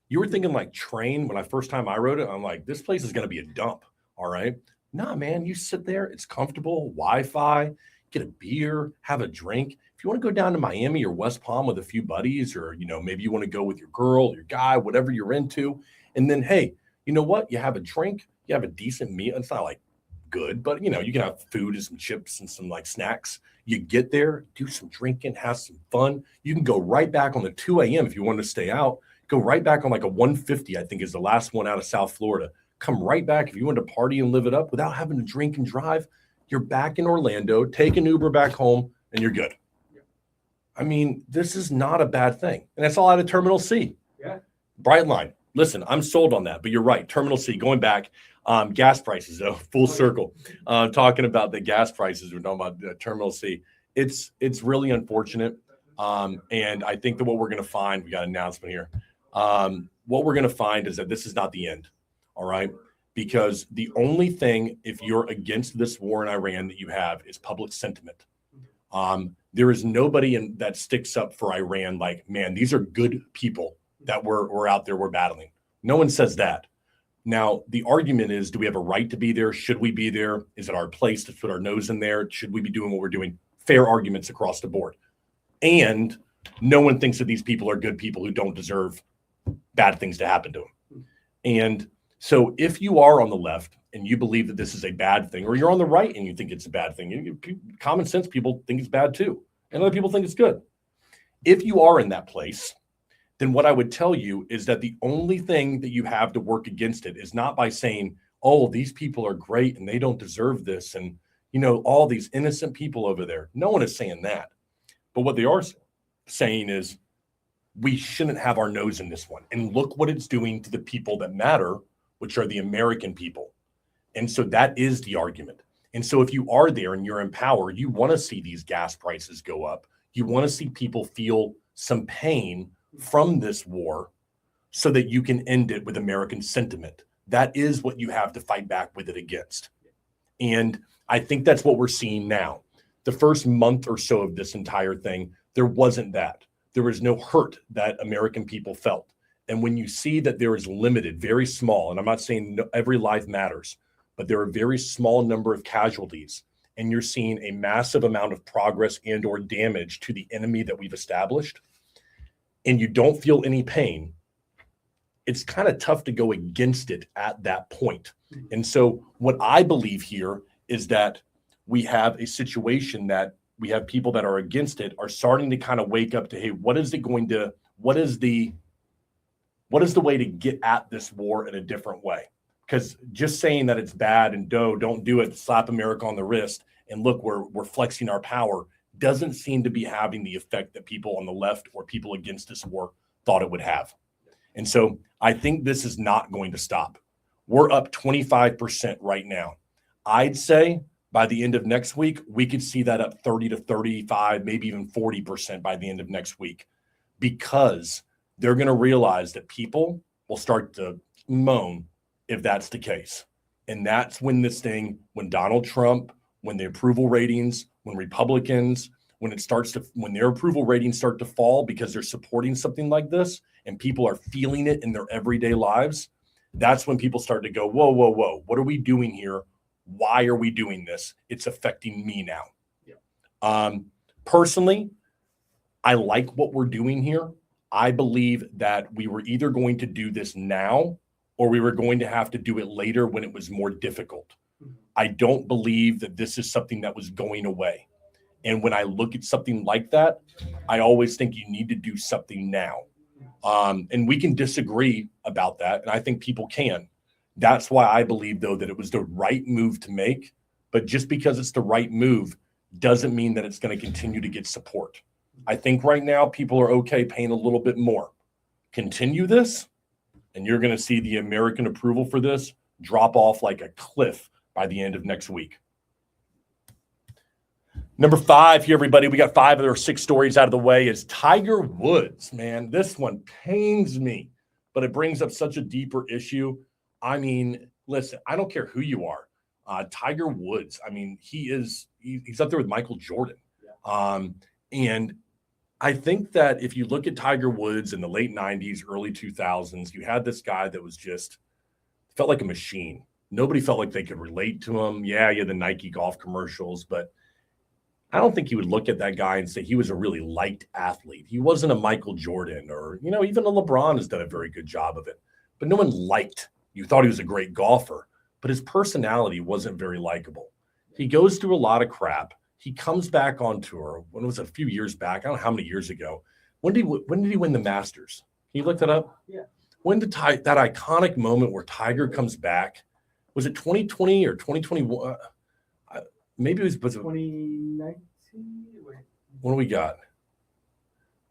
You were thinking like train when first time I rode it. I'm like, this place is going to be a dump. All right. Nah, man, you sit there. It's comfortable. Wi-Fi. Get a beer, have a drink. If you want to go down to Miami or West Palm with a few buddies, or maybe you want to go with your girl, your guy, whatever you're into, and then hey, you know what? You have a drink, you have a decent meal. It's not like good, but you can have food and some chips and some like snacks. You get there, do some drinking, have some fun. You can go right back on the 2 a.m. if you want to stay out. Go right back on like a 150, I think is the last one out of South Florida. Come right back if you want to party and live it up without having to drink and drive. You're back in Orlando, take an Uber back home, and you're good. Yeah. I mean, this is not a bad thing. And that's all out of Terminal C. Yeah. Bright Line. Listen, I'm sold on that, but you're right. Terminal C, going back, gas prices, though, full circle. Talking about the gas prices, we're talking about Terminal C. It's really unfortunate. And I think that what we're going to find, we got an announcement here. What we're going to find is that this is not the end. All right. Because the only thing, if you're against this war in Iran that you have is public sentiment. There is nobody that sticks up for Iran like, man, these are good people that we're out there, we're battling. No one says that. Now, the argument is, do we have a right to be there? Should we be there? Is it our place to put our nose in there? Should we be doing what we're doing? Fair arguments across the board. And no one thinks that these people are good people who don't deserve bad things to happen to them. And so if you are on the left and you believe that this is a bad thing, or you're on the right and you think it's a bad thing, common sense people think it's bad too. And other people think it's good. If you are in that place, then what I would tell you is that the only thing that you have to work against it is not by saying, oh, these people are great and they don't deserve this. And, all these innocent people over there. No one is saying that. But what they are saying is we shouldn't have our nose in this one. And look what it's doing to the people that matter, which are the American people. And so that is the argument. And so if you are there and you're in power, you want to see these gas prices go up. You want to see people feel some pain from this war so that you can end it with American sentiment. That is what you have to fight back with it against. And I think that's what we're seeing now. The first month or so of this entire thing, there wasn't that. There was no hurt that American people felt. And when you see that there is limited, very small, and I'm not saying every life matters, but there are a very small number of casualties, and you're seeing a massive amount of progress and or damage to the enemy that we've established, and you don't feel any pain, it's kind of tough to go against it at that point. And so what I believe here is that we have a situation that we have people that are against it are starting to kind of wake up to, hey, what is the way to get at this war in a different way? Because just saying that it's bad and don't do it, slap America on the wrist, and look, we're flexing our power, doesn't seem to be having the effect that people on the left or people against this war thought it would have. And so I think this is not going to stop. We're up 25% right now. I'd say by the end of next week, we could see that up 30 to 35, maybe even 40% by the end of next week, because they're going to realize that people will start to moan if that's the case. And that's when when Donald Trump, when the approval ratings, when Republicans, when their approval ratings start to fall because they're supporting something like this and people are feeling it in their everyday lives, that's when people start to go, whoa, whoa, whoa, what are we doing here? Why are we doing this? It's affecting me now. Yeah. Personally, I like what we're doing here. I believe that we were either going to do this now or we were going to have to do it later when it was more difficult. I don't believe that this is something that was going away. And when I look at something like that, I always think you need to do something now. And we can disagree about that. And I think people can. That's why I believe, though, that it was the right move to make. But just because it's the right move doesn't mean that it's going to continue to get support. I think right now people are okay paying a little bit more. Continue this, and you're going to see the American approval for this drop off like a cliff by the end of next week. Number 5 here, everybody. We got 5 or 6 stories out of the way. Is Tiger Woods, man. This one pains me, but it brings up such a deeper issue. I mean, listen, I don't care who you are. Tiger Woods, I mean, he's up there with Michael Jordan. Yeah. And I think that if you look at Tiger Woods in the late 90s, early 2000s, you had this guy that was just felt like a machine. Nobody felt like they could relate to him. Yeah, you had the Nike golf commercials, but I don't think you would look at that guy and say he was a really liked athlete. He wasn't a Michael Jordan or, even a LeBron has done a very good job of it. But no one liked. You thought he was a great golfer, but his personality wasn't very likable. He goes through a lot of crap. He comes back on tour. When it was a few years back, I don't know how many years ago. When did he win the Masters? Can you look that up? Yeah. When did that iconic moment where Tiger comes back? Was it 2020 or 2021? Maybe it was 2019. What do we got?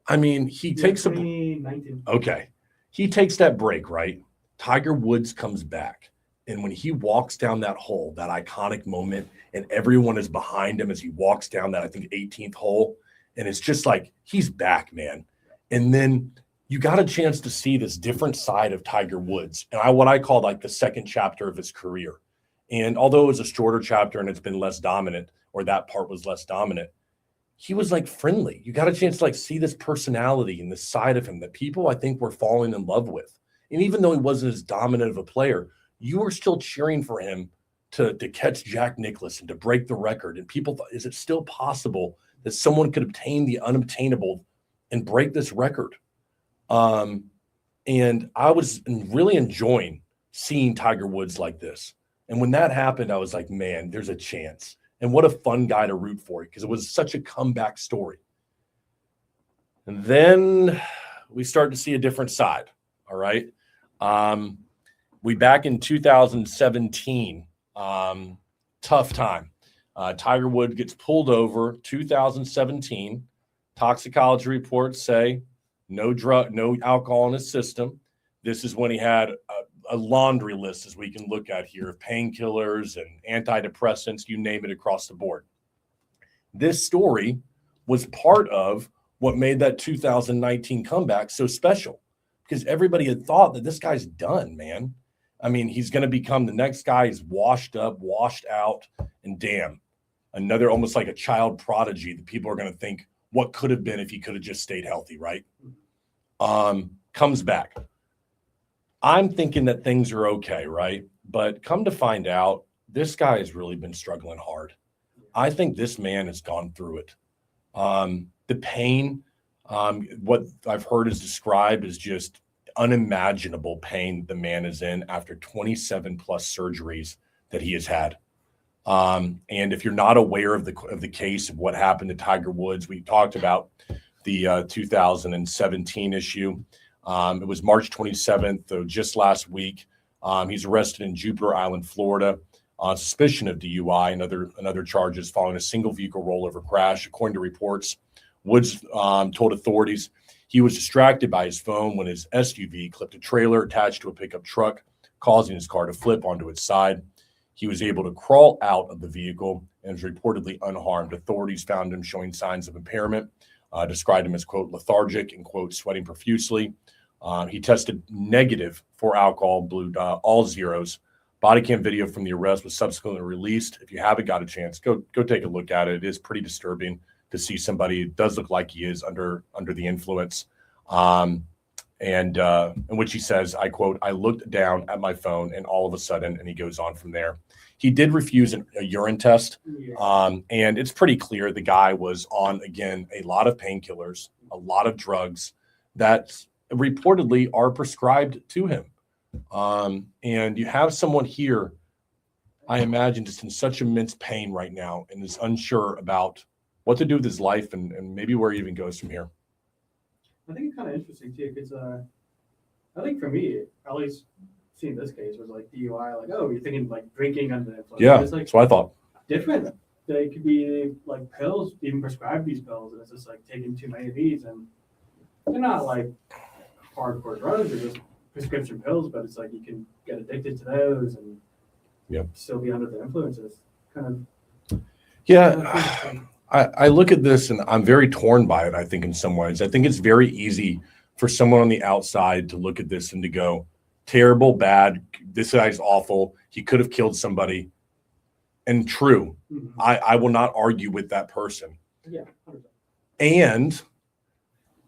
I mean, he takes 2019. Okay. He takes that break, right? Tiger Woods comes back. And when he walks down that hole, that iconic moment, and everyone is behind him as he walks down that, I think, 18th hole. And it's just like, he's back, man. And then you got a chance to see this different side of Tiger Woods. And what I call like the second chapter of his career. And although it was a shorter chapter and it's been less dominant, or that part was less dominant, he was like friendly. You got a chance to like see this personality and this side of him that people, I think, were falling in love with. And even though he wasn't as dominant of a player, you were still cheering for him to catch Jack Nicklaus and to break the record. And people thought, is it still possible that someone could obtain the unobtainable and break this record? And I was really enjoying seeing Tiger Woods like this. And when that happened, I was like, man, there's a chance. And what a fun guy to root for, because it was such a comeback story. And then we start to see a different side. All right. We back in 2017, tough time. Tiger Woods gets pulled over 2017. Toxicology reports say no alcohol in his system. This is when he had a laundry list, as we can look at here, of painkillers and antidepressants, you name it, across the board. This story was part of what made that 2019 comeback so special, because everybody had thought that this guy's done, man. I mean, he's going to become the next guy. He's washed up, washed out, and damn, another almost like a child prodigy that people are going to think what could have been if he could have just stayed healthy, right? Comes back. I'm thinking that things are okay, right? But come to find out, this guy has really been struggling hard. I think this man has gone through it. The pain, what I've heard is described as just unimaginable pain the man is in after 27 plus surgeries that he has had. And if you're not aware of the case of what happened to Tiger Woods, we talked about the 2017 issue. It was March 27th, though, just last week. He's arrested in Jupiter Island, Florida, on suspicion of DUI and other charges following a single vehicle rollover crash. According to reports, Woods told authorities he was distracted by his phone when his SUV clipped a trailer attached to a pickup truck, causing his car to flip onto its side. He was able to crawl out of the vehicle and was reportedly unharmed. Authorities found him showing signs of impairment, described him as, quote, lethargic and, quote, sweating profusely. He tested negative for alcohol, blew all zeros. Body cam video from the arrest was subsequently released. If you haven't got a chance, go take a look at it. It is pretty disturbing to see somebody. It does look like he is under the influence. In which he says, I quote, I looked down at my phone and all of a sudden, and he goes on from there. He did refuse a urine test. And it's pretty clear the guy was on, again, a lot of painkillers, a lot of drugs that reportedly are prescribed to him. And you have someone here, I imagine, just in such immense pain right now and is unsure about what to do with his life and maybe where he even goes from here. I think it's kind of interesting too, because I think for me, at least seeing this case, was like DUI, like, oh, you're thinking like drinking under the influence. Yeah, it's like that's what I thought. Different. They could be like pills, even prescribed these pills, and it's just like taking too many of these, and they're not like hardcore drugs, they're just prescription pills, but it's like you can get addicted to those and still be under the influences. Kind of. Yeah. I look at this and I'm very torn by it, I think, in some ways. I think it's very easy for someone on the outside to look at this and to go, terrible, bad, this guy's awful, he could have killed somebody. And true, I will not argue with that person. Yeah. 100%. And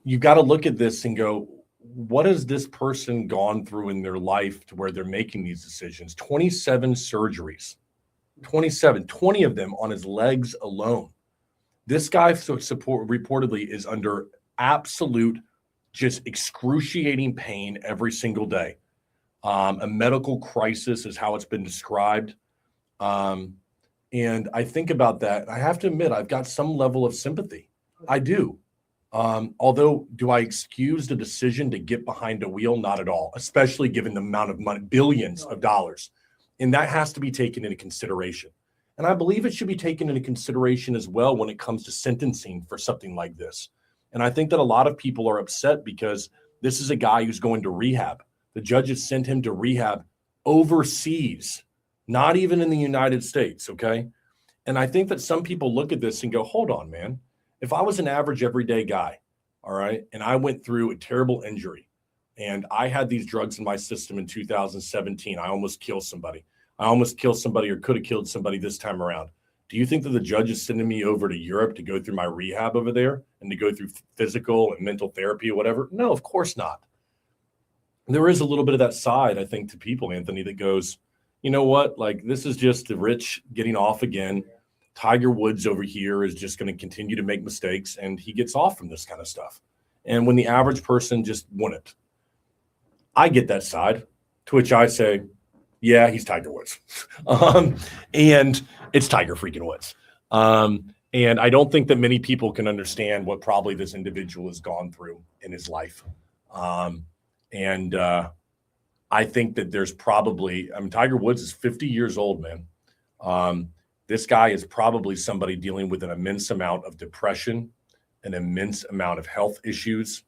you got to look at this and go, what has this person gone through in their life to where they're making these decisions? 27 surgeries, 20 of them on his legs alone. This guy reportedly is under absolute, just excruciating pain every single day. A medical crisis is how it's been described. And I think about that. I have to admit, I've got some level of sympathy. I do. Although, do I excuse the decision to get behind a wheel? Not at all, especially given the amount of money, billions of dollars. And that has to be taken into consideration. And I believe it should be taken into consideration as well when it comes to sentencing for something like this. And I think that a lot of people are upset because this is a guy who's going to rehab. The judges sent him to rehab overseas, not even in the United States, okay? And I think that some people look at this and go, hold on, man. If I was an average everyday guy, all right, and I went through a terrible injury and I had these drugs in my system in 2017, I almost killed somebody. I almost killed somebody or could have killed somebody this time around. Do you think that the judge is sending me over to Europe to go through my rehab over there and to go through physical and mental therapy or whatever? No, of course not. There is a little bit of that side, I think, to people, Anthony, that goes, you know what? Like, this is just the rich getting off again. Tiger Woods over here is just going to continue to make mistakes, and he gets off from this kind of stuff. And when the average person just wouldn't. I get that side, to which I say, yeah, he's Tiger Woods. And it's Tiger freaking Woods. And I don't think that many people can understand what probably this individual has gone through in his life. And I think that there's probably, Tiger Woods is 50 years old, man. This guy is probably somebody dealing with an immense amount of depression, an immense amount of health issues,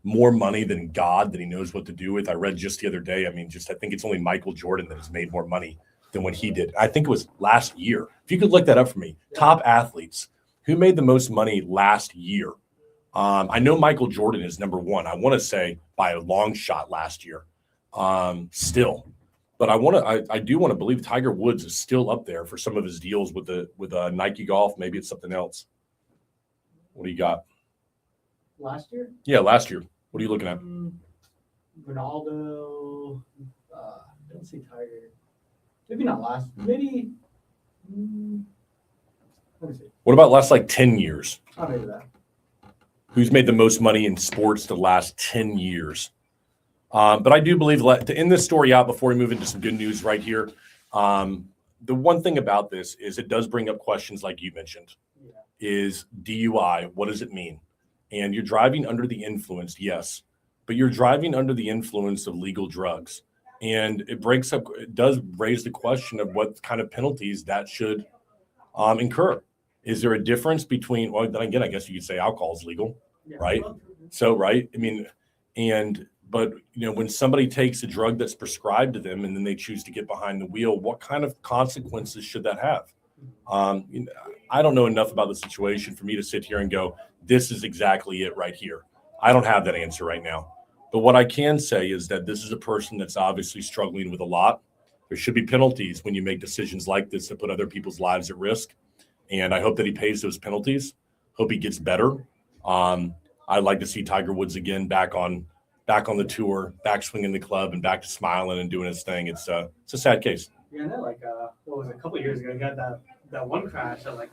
more money than God that he knows what to do with. I read just the other day, I think it's only Michael Jordan that has made more money than what he did. I think it was last year. If you could look that up for me, top athletes, who made the most money last year? I know Michael Jordan is number one. I want to say by a long shot last year, still. But I do want to believe Tiger Woods is still up there for some of his deals with Nike Golf. Maybe it's something else. What do you got? Last year? Yeah, last year. What are you looking at? Ronaldo. Don't see Tiger. Maybe not last. Maybe. Let me see. What about last 10 years? Oh, maybe that. Who's made the most money in sports the last 10 years? But I do believe, to end this story out before we move into some good news right here, the one thing about this is it does bring up questions like you mentioned. Yeah. Is DUI, what does it mean? And you're driving under the influence, yes, but you're driving under the influence of legal drugs. And it does raise the question of what kind of penalties that should incur. Is there a difference between, well, then again, I guess you could say alcohol is legal, right? So, right. But when somebody takes a drug that's prescribed to them and then they choose to get behind the wheel, what kind of consequences should that have? I don't know enough about the situation for me to sit here and go, this is exactly it right here. I don't have that answer right now. But what I can say is that this is a person that's obviously struggling with a lot. There should be penalties when you make decisions like this that put other people's lives at risk. And I hope that he pays those penalties. Hope he gets better. I'd like to see Tiger Woods again back on the tour, back swinging the club and back to smiling and doing his thing. It's a sad case. Yeah, I know, what was it, a couple of years ago, he got that one crash at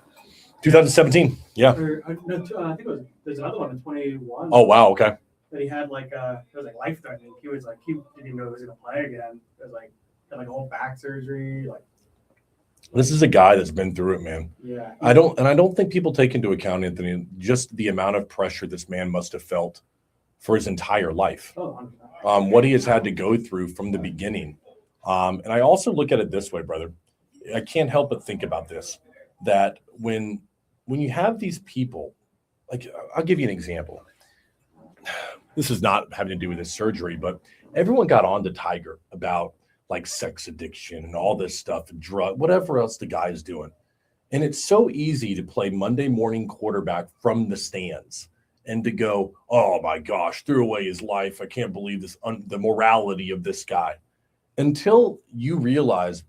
2017. Yeah. I think there's another one in 21. Oh, wow. Okay. That he had it was life threatening. He was he didn't even know he was going to play again. It was had a whole back surgery. This is a guy that's been through it, man. Yeah. I don't think people take into account, Anthony, just the amount of pressure this man must have felt for his entire life. Oh, what he has had to go through from the beginning. And I also look at it this way, brother. I can't help but think about this, that when you have these people, I'll give you an example. This is not having to do with his surgery, but everyone got on to Tiger about sex addiction and all this stuff and drug, whatever else the guy is doing. And it's so easy to play Monday morning quarterback from the stands and to go, oh my gosh, threw away his life. I can't believe this, the morality of this guy. Until you realize,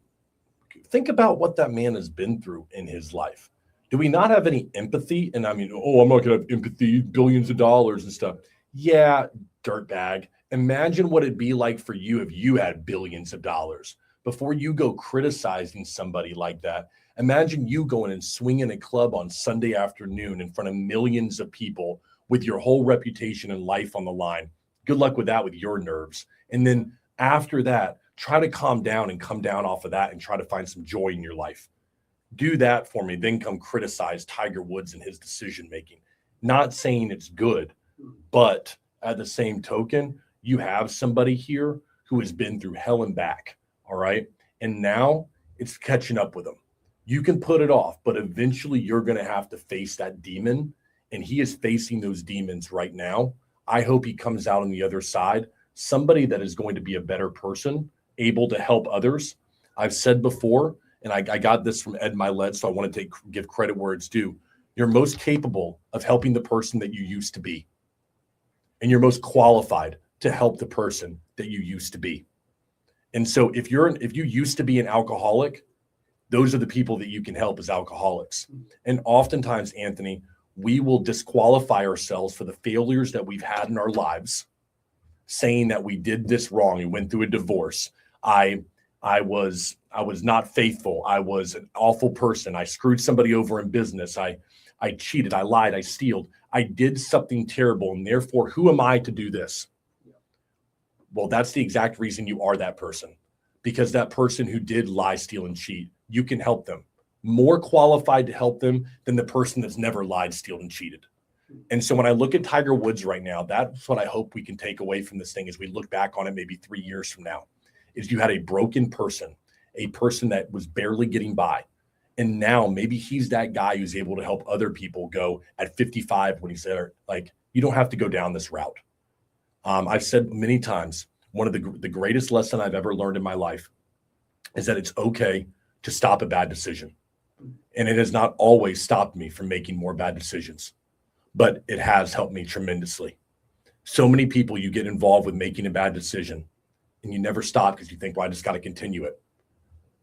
think about what that man has been through in his life. Do we not have any empathy? And I'm not going to have empathy, billions of dollars and stuff. Yeah, dirtbag. Imagine what it'd be like for you if you had billions of dollars. Before you go criticizing somebody like that, imagine you going and swinging a club on Sunday afternoon in front of millions of people with your whole reputation and life on the line. Good luck with that with your nerves. And then after that, try to calm down and come down off of that and try to find some joy in your life. Do that for me. Then come criticize Tiger Woods and his decision-making. Not saying it's good, but at the same token, you have somebody here who has been through hell and back. All right. And now it's catching up with him. You can put it off, but eventually you're going to have to face that demon. And he is facing those demons right now. I hope he comes out on the other side, somebody that is going to be a better person, able to help others. I've said before, and I got this from Ed Milet, so I want to give credit where it's due. You're most capable of helping the person that you used to be. And you're most qualified to help the person that you used to be. And so if you used to be an alcoholic, those are the people that you can help as alcoholics. And oftentimes, Anthony, we will disqualify ourselves for the failures that we've had in our lives, saying that we did this wrong. We went through a divorce. I was not faithful. I was an awful person. I screwed somebody over in business. I cheated. I lied. I stealed. I did something terrible. And therefore, who am I to do this? Well, that's the exact reason you are that person, because that person who did lie, steal, and cheat, you can help them. More qualified to help them than the person that's never lied, stealed, and cheated. And so when I look at Tiger Woods right now, that's what I hope we can take away from this thing as we look back on it maybe 3 years from now, is you had a broken person, a person that was barely getting by. And now maybe he's that guy who's able to help other people go at 55 when he's there. Like, you don't have to go down this route. I've said many times, one of the greatest lesson I've ever learned in my life is that it's okay to stop a bad decision. And it has not always stopped me from making more bad decisions, but it has helped me tremendously. So many people, you get involved with making a bad decision and you never stop because you think, well, I just got to continue it.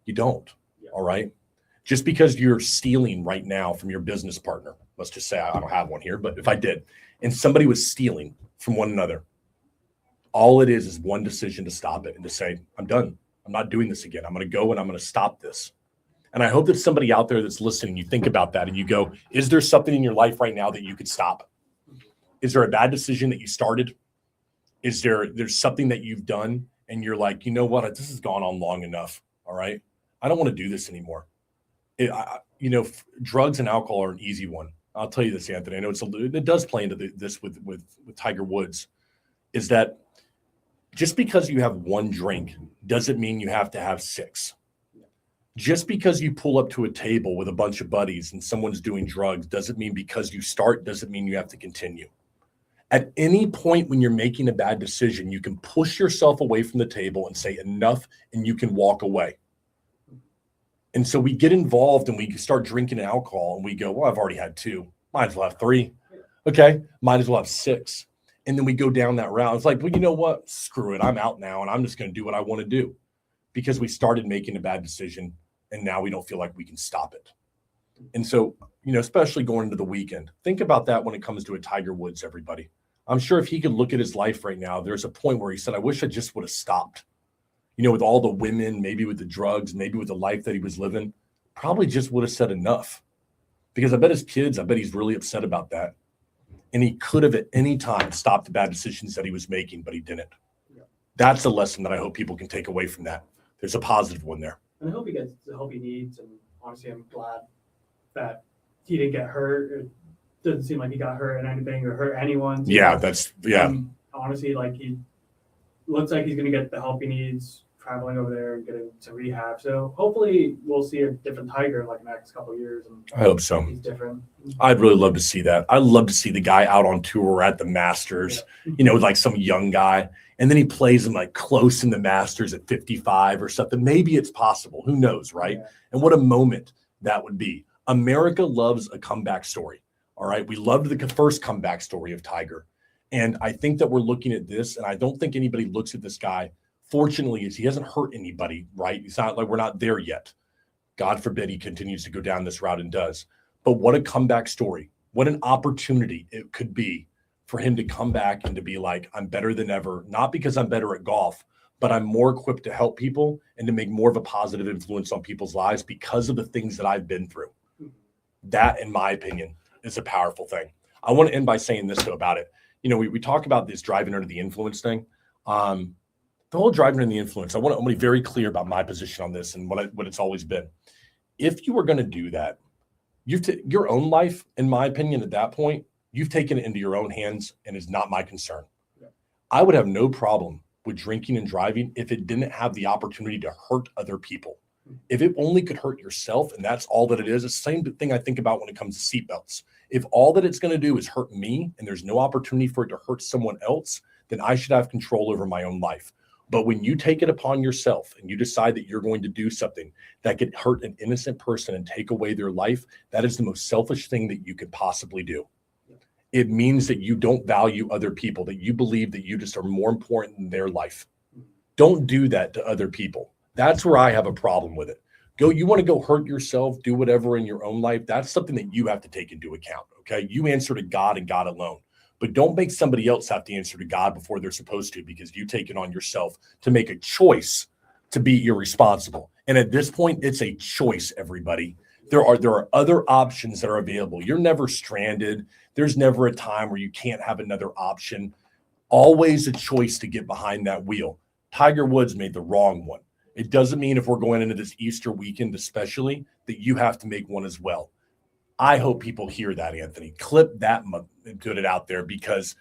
You don't. All right. Just because you're stealing right now from your business partner, let's just say I don't have one here, but if I did, and somebody was stealing from one another, all it is one decision to stop it and to say, I'm done. I'm not doing this again. I'm going to go and I'm going to stop this. And I hope that somebody out there that's listening, you think about that and you go, is there something in your life right now that you could stop? Is there a bad decision that you started? Is there's something that you've done and you're like, you know what, this has gone on long enough. All right. I don't want to do this anymore. Drugs and alcohol are an easy one. I'll tell you this, Anthony. I know it does play into this with Tiger Woods, is that just because you have one drink doesn't mean you have to have six. Just because you pull up to a table with a bunch of buddies and someone's doing drugs doesn't mean because you start doesn't mean you have to continue. At any point when you're making a bad decision, you can push yourself away from the table and say enough, and you can walk away. And so we get involved and we start drinking alcohol and we go, well, I've already had two. Might as well have three. Okay. Might as well have six. And then we go down that route. It's like, well, you know what? Screw it. I'm out now and I'm just going to do what I want to do, because we started making a bad decision and now we don't feel like we can stop it. And so, especially going into the weekend, think about that when it comes to a Tiger Woods, everybody. I'm sure if he could look at his life right now, there's a point where he said, I wish I just would have stopped. With all the women, maybe with the drugs, maybe with the life that he was living, probably just would have said enough. Because I bet his kids, I bet he's really upset about that. And he could have at any time stopped the bad decisions that he was making, but he didn't. Yeah. That's a lesson that I hope people can take away from that. There's a positive one there. And I hope he gets the help he needs. And honestly, I'm glad that he didn't get hurt. It doesn't seem like he got hurt in anything or hurt anyone. Yeah, honestly, he looks like he's going to get the help he needs, traveling over there and getting to rehab. So hopefully we'll see a different Tiger in the next couple of years. And I hope so. He's different. I'd really love to see that. I'd love to see the guy out on tour at the Masters, like some young guy. And then he plays him close in the Masters at 55 or something. Maybe it's possible. Who knows, right? Yeah. And what a moment that would be. America loves a comeback story. All right. We loved the first comeback story of Tiger. And I think that we're looking at this, and I don't think anybody looks at this guy. Fortunately, he hasn't hurt anybody, right? It's not like we're not there yet. God forbid he continues to go down this route and does. But what a comeback story. What an opportunity it could be for him to come back and to be like, I'm better than ever, not because I'm better at golf, but I'm more equipped to help people and to make more of a positive influence on people's lives because of the things that I've been through. That, in my opinion, is a powerful thing. I want to end by saying this, though, about it. We talk about this driving under the influence thing. The whole driving under the influence, I want to be very clear about my position on this and what it's always been. If you were going to do that, your own life, in my opinion, at that point, you've taken it into your own hands and is not my concern. Yeah. I would have no problem with drinking and driving if it didn't have the opportunity to hurt other people. If it only could hurt yourself and that's all that it is, it's the same thing I think about when it comes to seatbelts. If all that it's going to do is hurt me and there's no opportunity for it to hurt someone else, then I should have control over my own life. But when you take it upon yourself and you decide that you're going to do something that could hurt an innocent person and take away their life, that is the most selfish thing that you could possibly do. It means that you don't value other people, that you believe that you just are more important than their life. Don't do that to other people. That's where I have a problem with it. You want to go hurt yourself, do whatever in your own life. That's something that you have to take into account. Okay. You answer to God and God alone, but don't make somebody else have to answer to God before they're supposed to, because you take it on yourself to make a choice to be irresponsible. And at this point, it's a choice, everybody. There are other options that are available. You're never stranded. There's never a time where you can't have another option. Always a choice to get behind that wheel. Tiger Woods made the wrong one. It doesn't mean if we're going into this Easter weekend, especially, that you have to make one as well. I hope people hear that, Anthony. Clip that and put it out there, because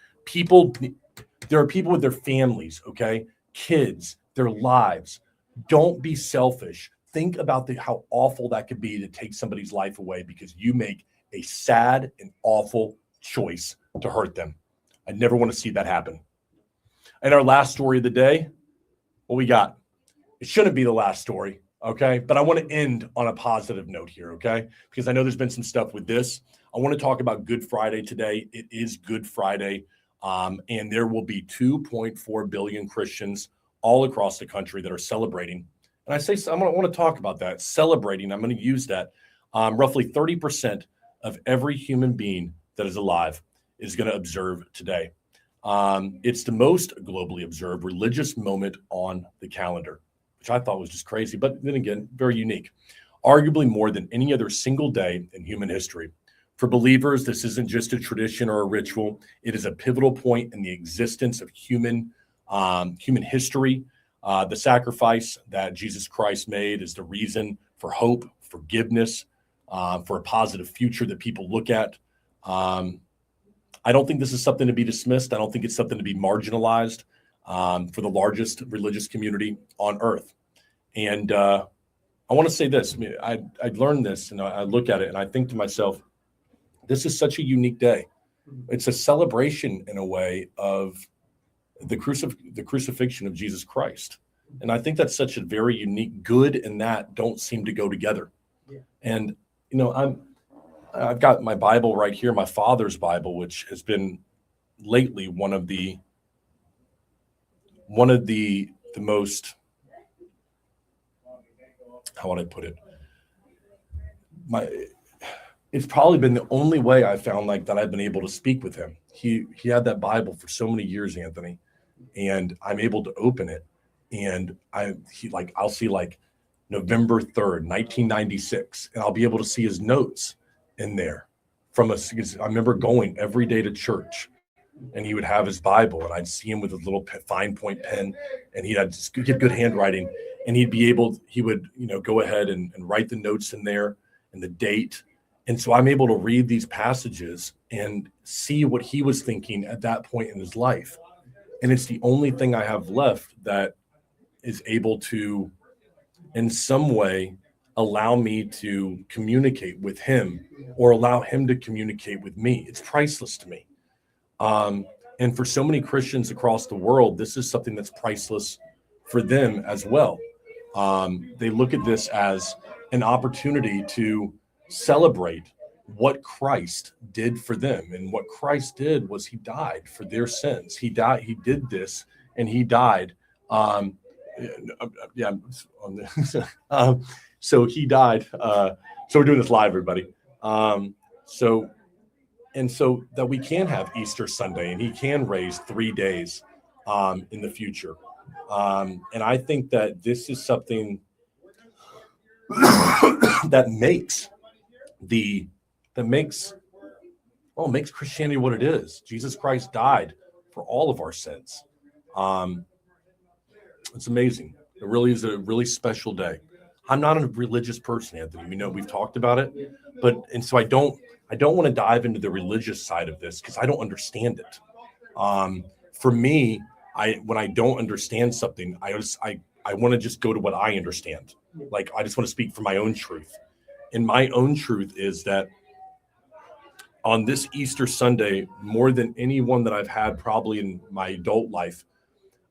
there are people with their families, okay? Kids, their lives. Don't be selfish. think about how awful that could be to take somebody's life away because you make a sad and awful choice to hurt them. I never want to see that happen. And our last story of the day, what we got? It shouldn't be the last story, okay? But I want to end on a positive note here, okay? Because I know there's been some stuff with this. I want to talk about Good Friday today. It is Good Friday, and there will be 2.4 billion Christians all across the country that are celebrating. And I say, I want to talk about that, celebrating. I'm going to use that. Roughly 30% of every human being that is alive is going to observe today. It's the most globally observed religious moment on the calendar, which I thought was just crazy, but then again, very unique. Arguably more than any other single day in human history. For believers, this isn't just a tradition or a ritual. It is a pivotal point in the existence of human history. The sacrifice that Jesus Christ made is the reason for hope, forgiveness, for a positive future that people look at. I don't think this is something to be dismissed. I don't think it's something to be marginalized for the largest religious community on earth. And I want to say this. I learned this, and I look at it, and I think to myself, this is such a unique day. It's a celebration, in a way, of the crucifixion of Jesus Christ. And I think that's such a very unique good, and that don't seem to go together. Yeah. And, I've got my Bible right here, my father's Bible, which has been lately one of the most, how would I put it? It's probably been the only way I found like that I've been able to speak with him. He had that Bible for so many years, Anthony, and I'm able to open it, and I'll see like November 3rd, 1996, and I'll be able to see his notes in there I remember going every day to church, and he would have his Bible, and I'd see him with a little fine point pen, and he had good handwriting, and he would go ahead and write the notes in there and the date. And so I'm able to read these passages and see what he was thinking at that point in his life. And it's the only thing I have left that is able to, in some way, allow me to communicate with him or allow him to communicate with me. It's priceless to me. And for so many Christians across the world, this is something that's priceless for them as well. They look at this as an opportunity to celebrate what Christ did for them. And what Christ did was he died for their sins. He did this, and he died. So he died. So we're doing this live, everybody. So that we can have Easter Sunday, and he can raise 3 days in the future. And I think that this is something that makes Christianity what it is. Jesus Christ died for all of our sins. It's amazing. It really is a really special day. I'm not a religious person, Anthony. We've talked about it, and so I don't want to dive into the religious side of this because I don't understand it. For me, when I don't understand something, I want to just go to what I understand. Like, I just want to speak for my own truth. And my own truth is that on this Easter Sunday, more than anyone that I've had probably in my adult life,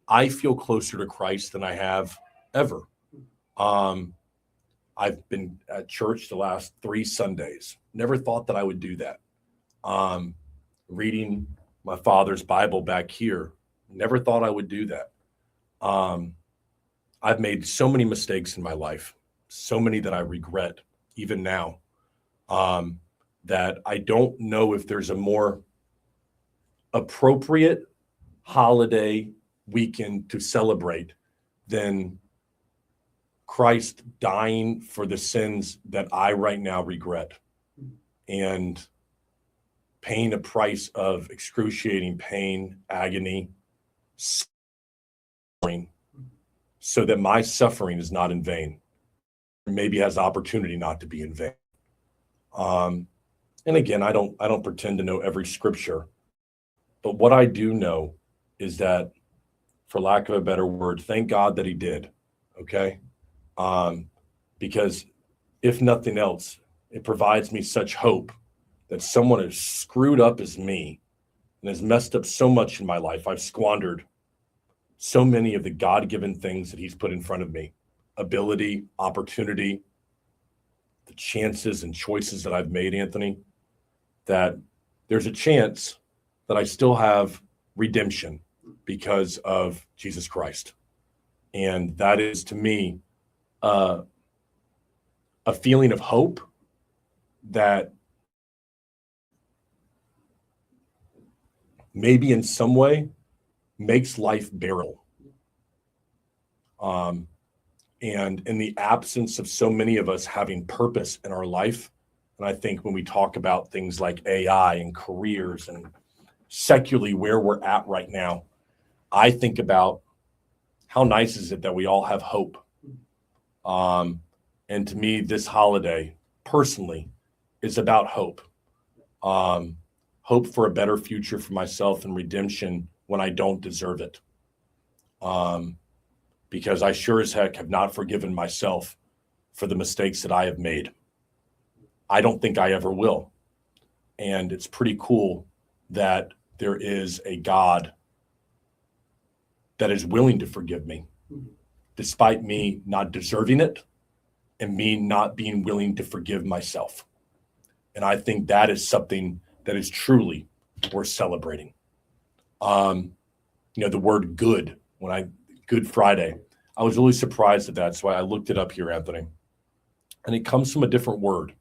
I feel closer to Christ than I have ever. I've been at church the last 3 Sundays. Never thought that I would do that. Reading my father's Bible back here. Never thought I would do that. I've made so many mistakes in my life, so many that I regret even now, that I don't know if there's a more appropriate holiday weekend to celebrate than Christ dying for the sins that I right now regret and paying a price of excruciating pain, agony, suffering, so that my suffering is not in vain. Maybe has the opportunity not to be in vain. And again, I don't pretend to know every scripture, but what I do know is that, for lack of a better word, thank God that he did. Okay. because if nothing else, it provides me such hope that someone as screwed up as me and has messed up so much in my life. I've squandered so many of the God-given things that he's put in front of me, ability, opportunity, the chances and choices that I've made, Anthony, that there's a chance that I still have redemption because of Jesus Christ. And that is, to me, a feeling of hope that maybe in some way makes life bearable. And in the absence of so many of us having purpose in our life, and I think when we talk about things like AI and careers and secularly where we're at right now, I think about how nice is it that we all have hope. And to me, this holiday, personally, is about hope. Hope for a better future for myself and redemption when I don't deserve it. Because I sure as heck have not forgiven myself for the mistakes that I have made. I don't think I ever will. And it's pretty cool that there is a God that is willing to forgive me, despite me not deserving it and me not being willing to forgive myself. And I think that is something that is truly worth celebrating. The word good, Good Friday, I was really surprised at that. So I looked it up here, Anthony. And it comes from a different word,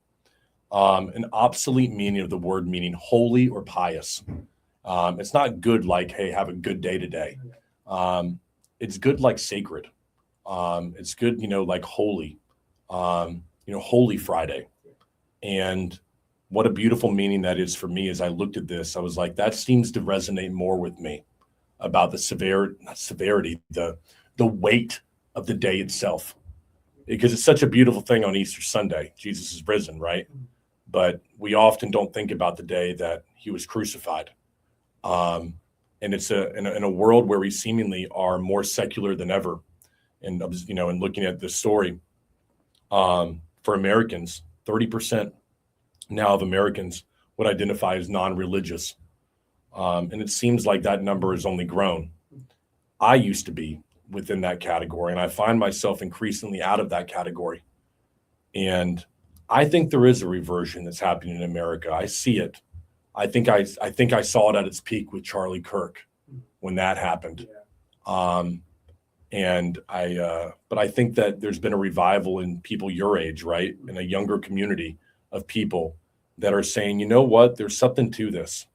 an obsolete meaning of the word meaning holy or pious. It's not good like, hey, have a good day today. It's good like sacred. It's good, like holy, Holy Friday. And what a beautiful meaning that is for me. As I looked at this, I was like, that seems to resonate more with me about the severity, the weight of the day itself. Because it's such a beautiful thing on Easter Sunday. Jesus is risen, right? But we often don't think about the day that he was crucified. And it's in a world where we seemingly are more secular than ever. And and looking at this story, for Americans, 30% now of Americans would identify as non-religious. And it seems like that number has only grown. I used to be within that category, and I find myself increasingly out of that category. And I think there is a reversion that's happening in America. I see it. I think I saw it at its peak with Charlie Kirk when that happened. But I think that there's been a revival in people your age, right? In a younger community of people that are saying, you know what, there's something to this.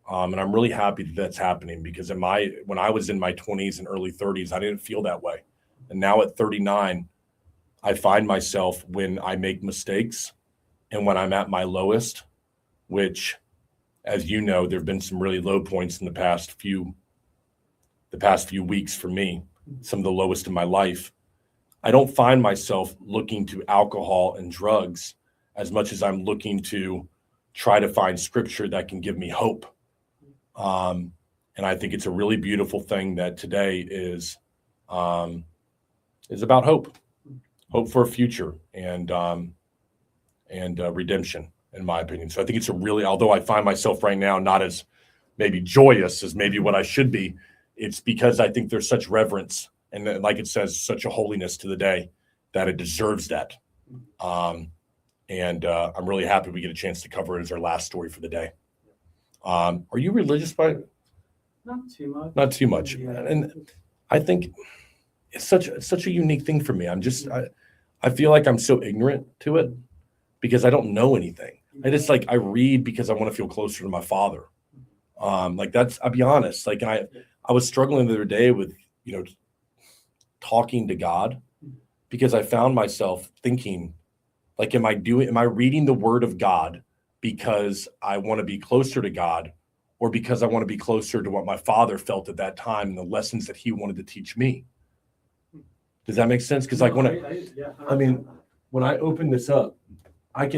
And I'm really happy that that's happening, because when I was in my 20s and early 30s, I didn't feel that way. And now at 39, I find myself, when I make mistakes and when I'm at my lowest, which, as you know, there've been some really low points in the past few weeks for me, some of the lowest in my life. I don't find myself looking to alcohol and drugs as much as I'm looking to try to find scripture that can give me hope. And I think it's a really beautiful thing that today is about hope for a future and redemption, in my opinion. So I think it's although I find myself right now not as maybe joyous as maybe what I should be, it's because I think there's such reverence and, like it says, such a holiness to the day that it deserves that. I'm really happy we get a chance to cover it as our last story for the day. Are you religious Not too much. Not too much. Yeah. And I think it's such a unique thing for me. I feel like I'm so ignorant to it because I don't know anything. I read because I want to feel closer to my Father. I'll be honest. I was struggling the other day with, talking to God, because I found myself thinking, am I reading the Word of God because I want to be closer to God, or because I want to be closer to what my Father felt at that time and the lessons that he wanted to teach me? Does that make sense? Because when I open this up, let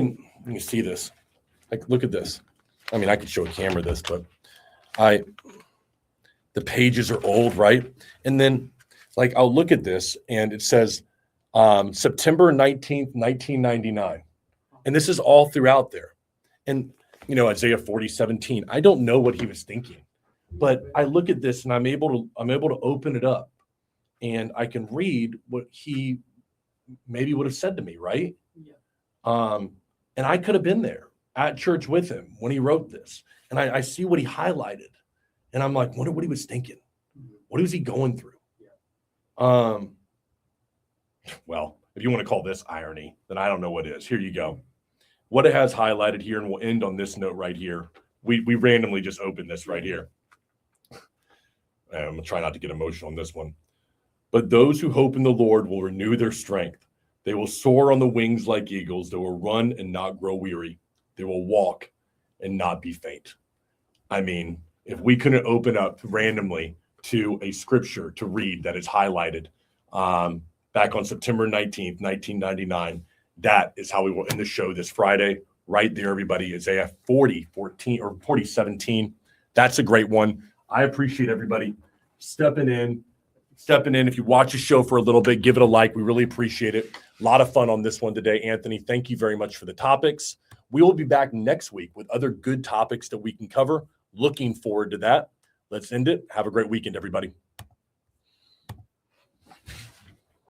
me see this. Look at this. I could show a camera this, but the pages are old, right? And then I'll look at this and it says, September 19th, 1999. And this is all throughout there. And, Isaiah 40:17. I don't know what he was thinking, but I look at this and I'm able to open it up and I can read what he maybe would have said to me, right? Yeah. And I could have been there at church with him when he wrote this. And I see what he highlighted. And I'm like, wonder what he was thinking. What was he going through? Yeah. Well, if you want to call this irony, then I don't know what is. Here you go. What it has highlighted here, and we'll end on this note right here. We randomly just opened this right here. I'm going to try not to get emotional on this one. But those who hope in the Lord will renew their strength. They will soar on the wings like eagles. They will run and not grow weary. They will walk and not be faint. I mean, if we couldn't open up randomly to a scripture to read that is highlighted back on September 19th, 1999, that is how we will end the show this Friday. Right there, everybody. Isaiah 40:14 or 40:17. That's a great one. I appreciate everybody stepping in. If you watch the show for a little bit, give it a like. We really appreciate it. A lot of fun on this one today, Anthony. Thank you very much for the topics. We will be back next week with other good topics that we can cover. Looking forward to that. Let's end it. Have a great weekend, everybody.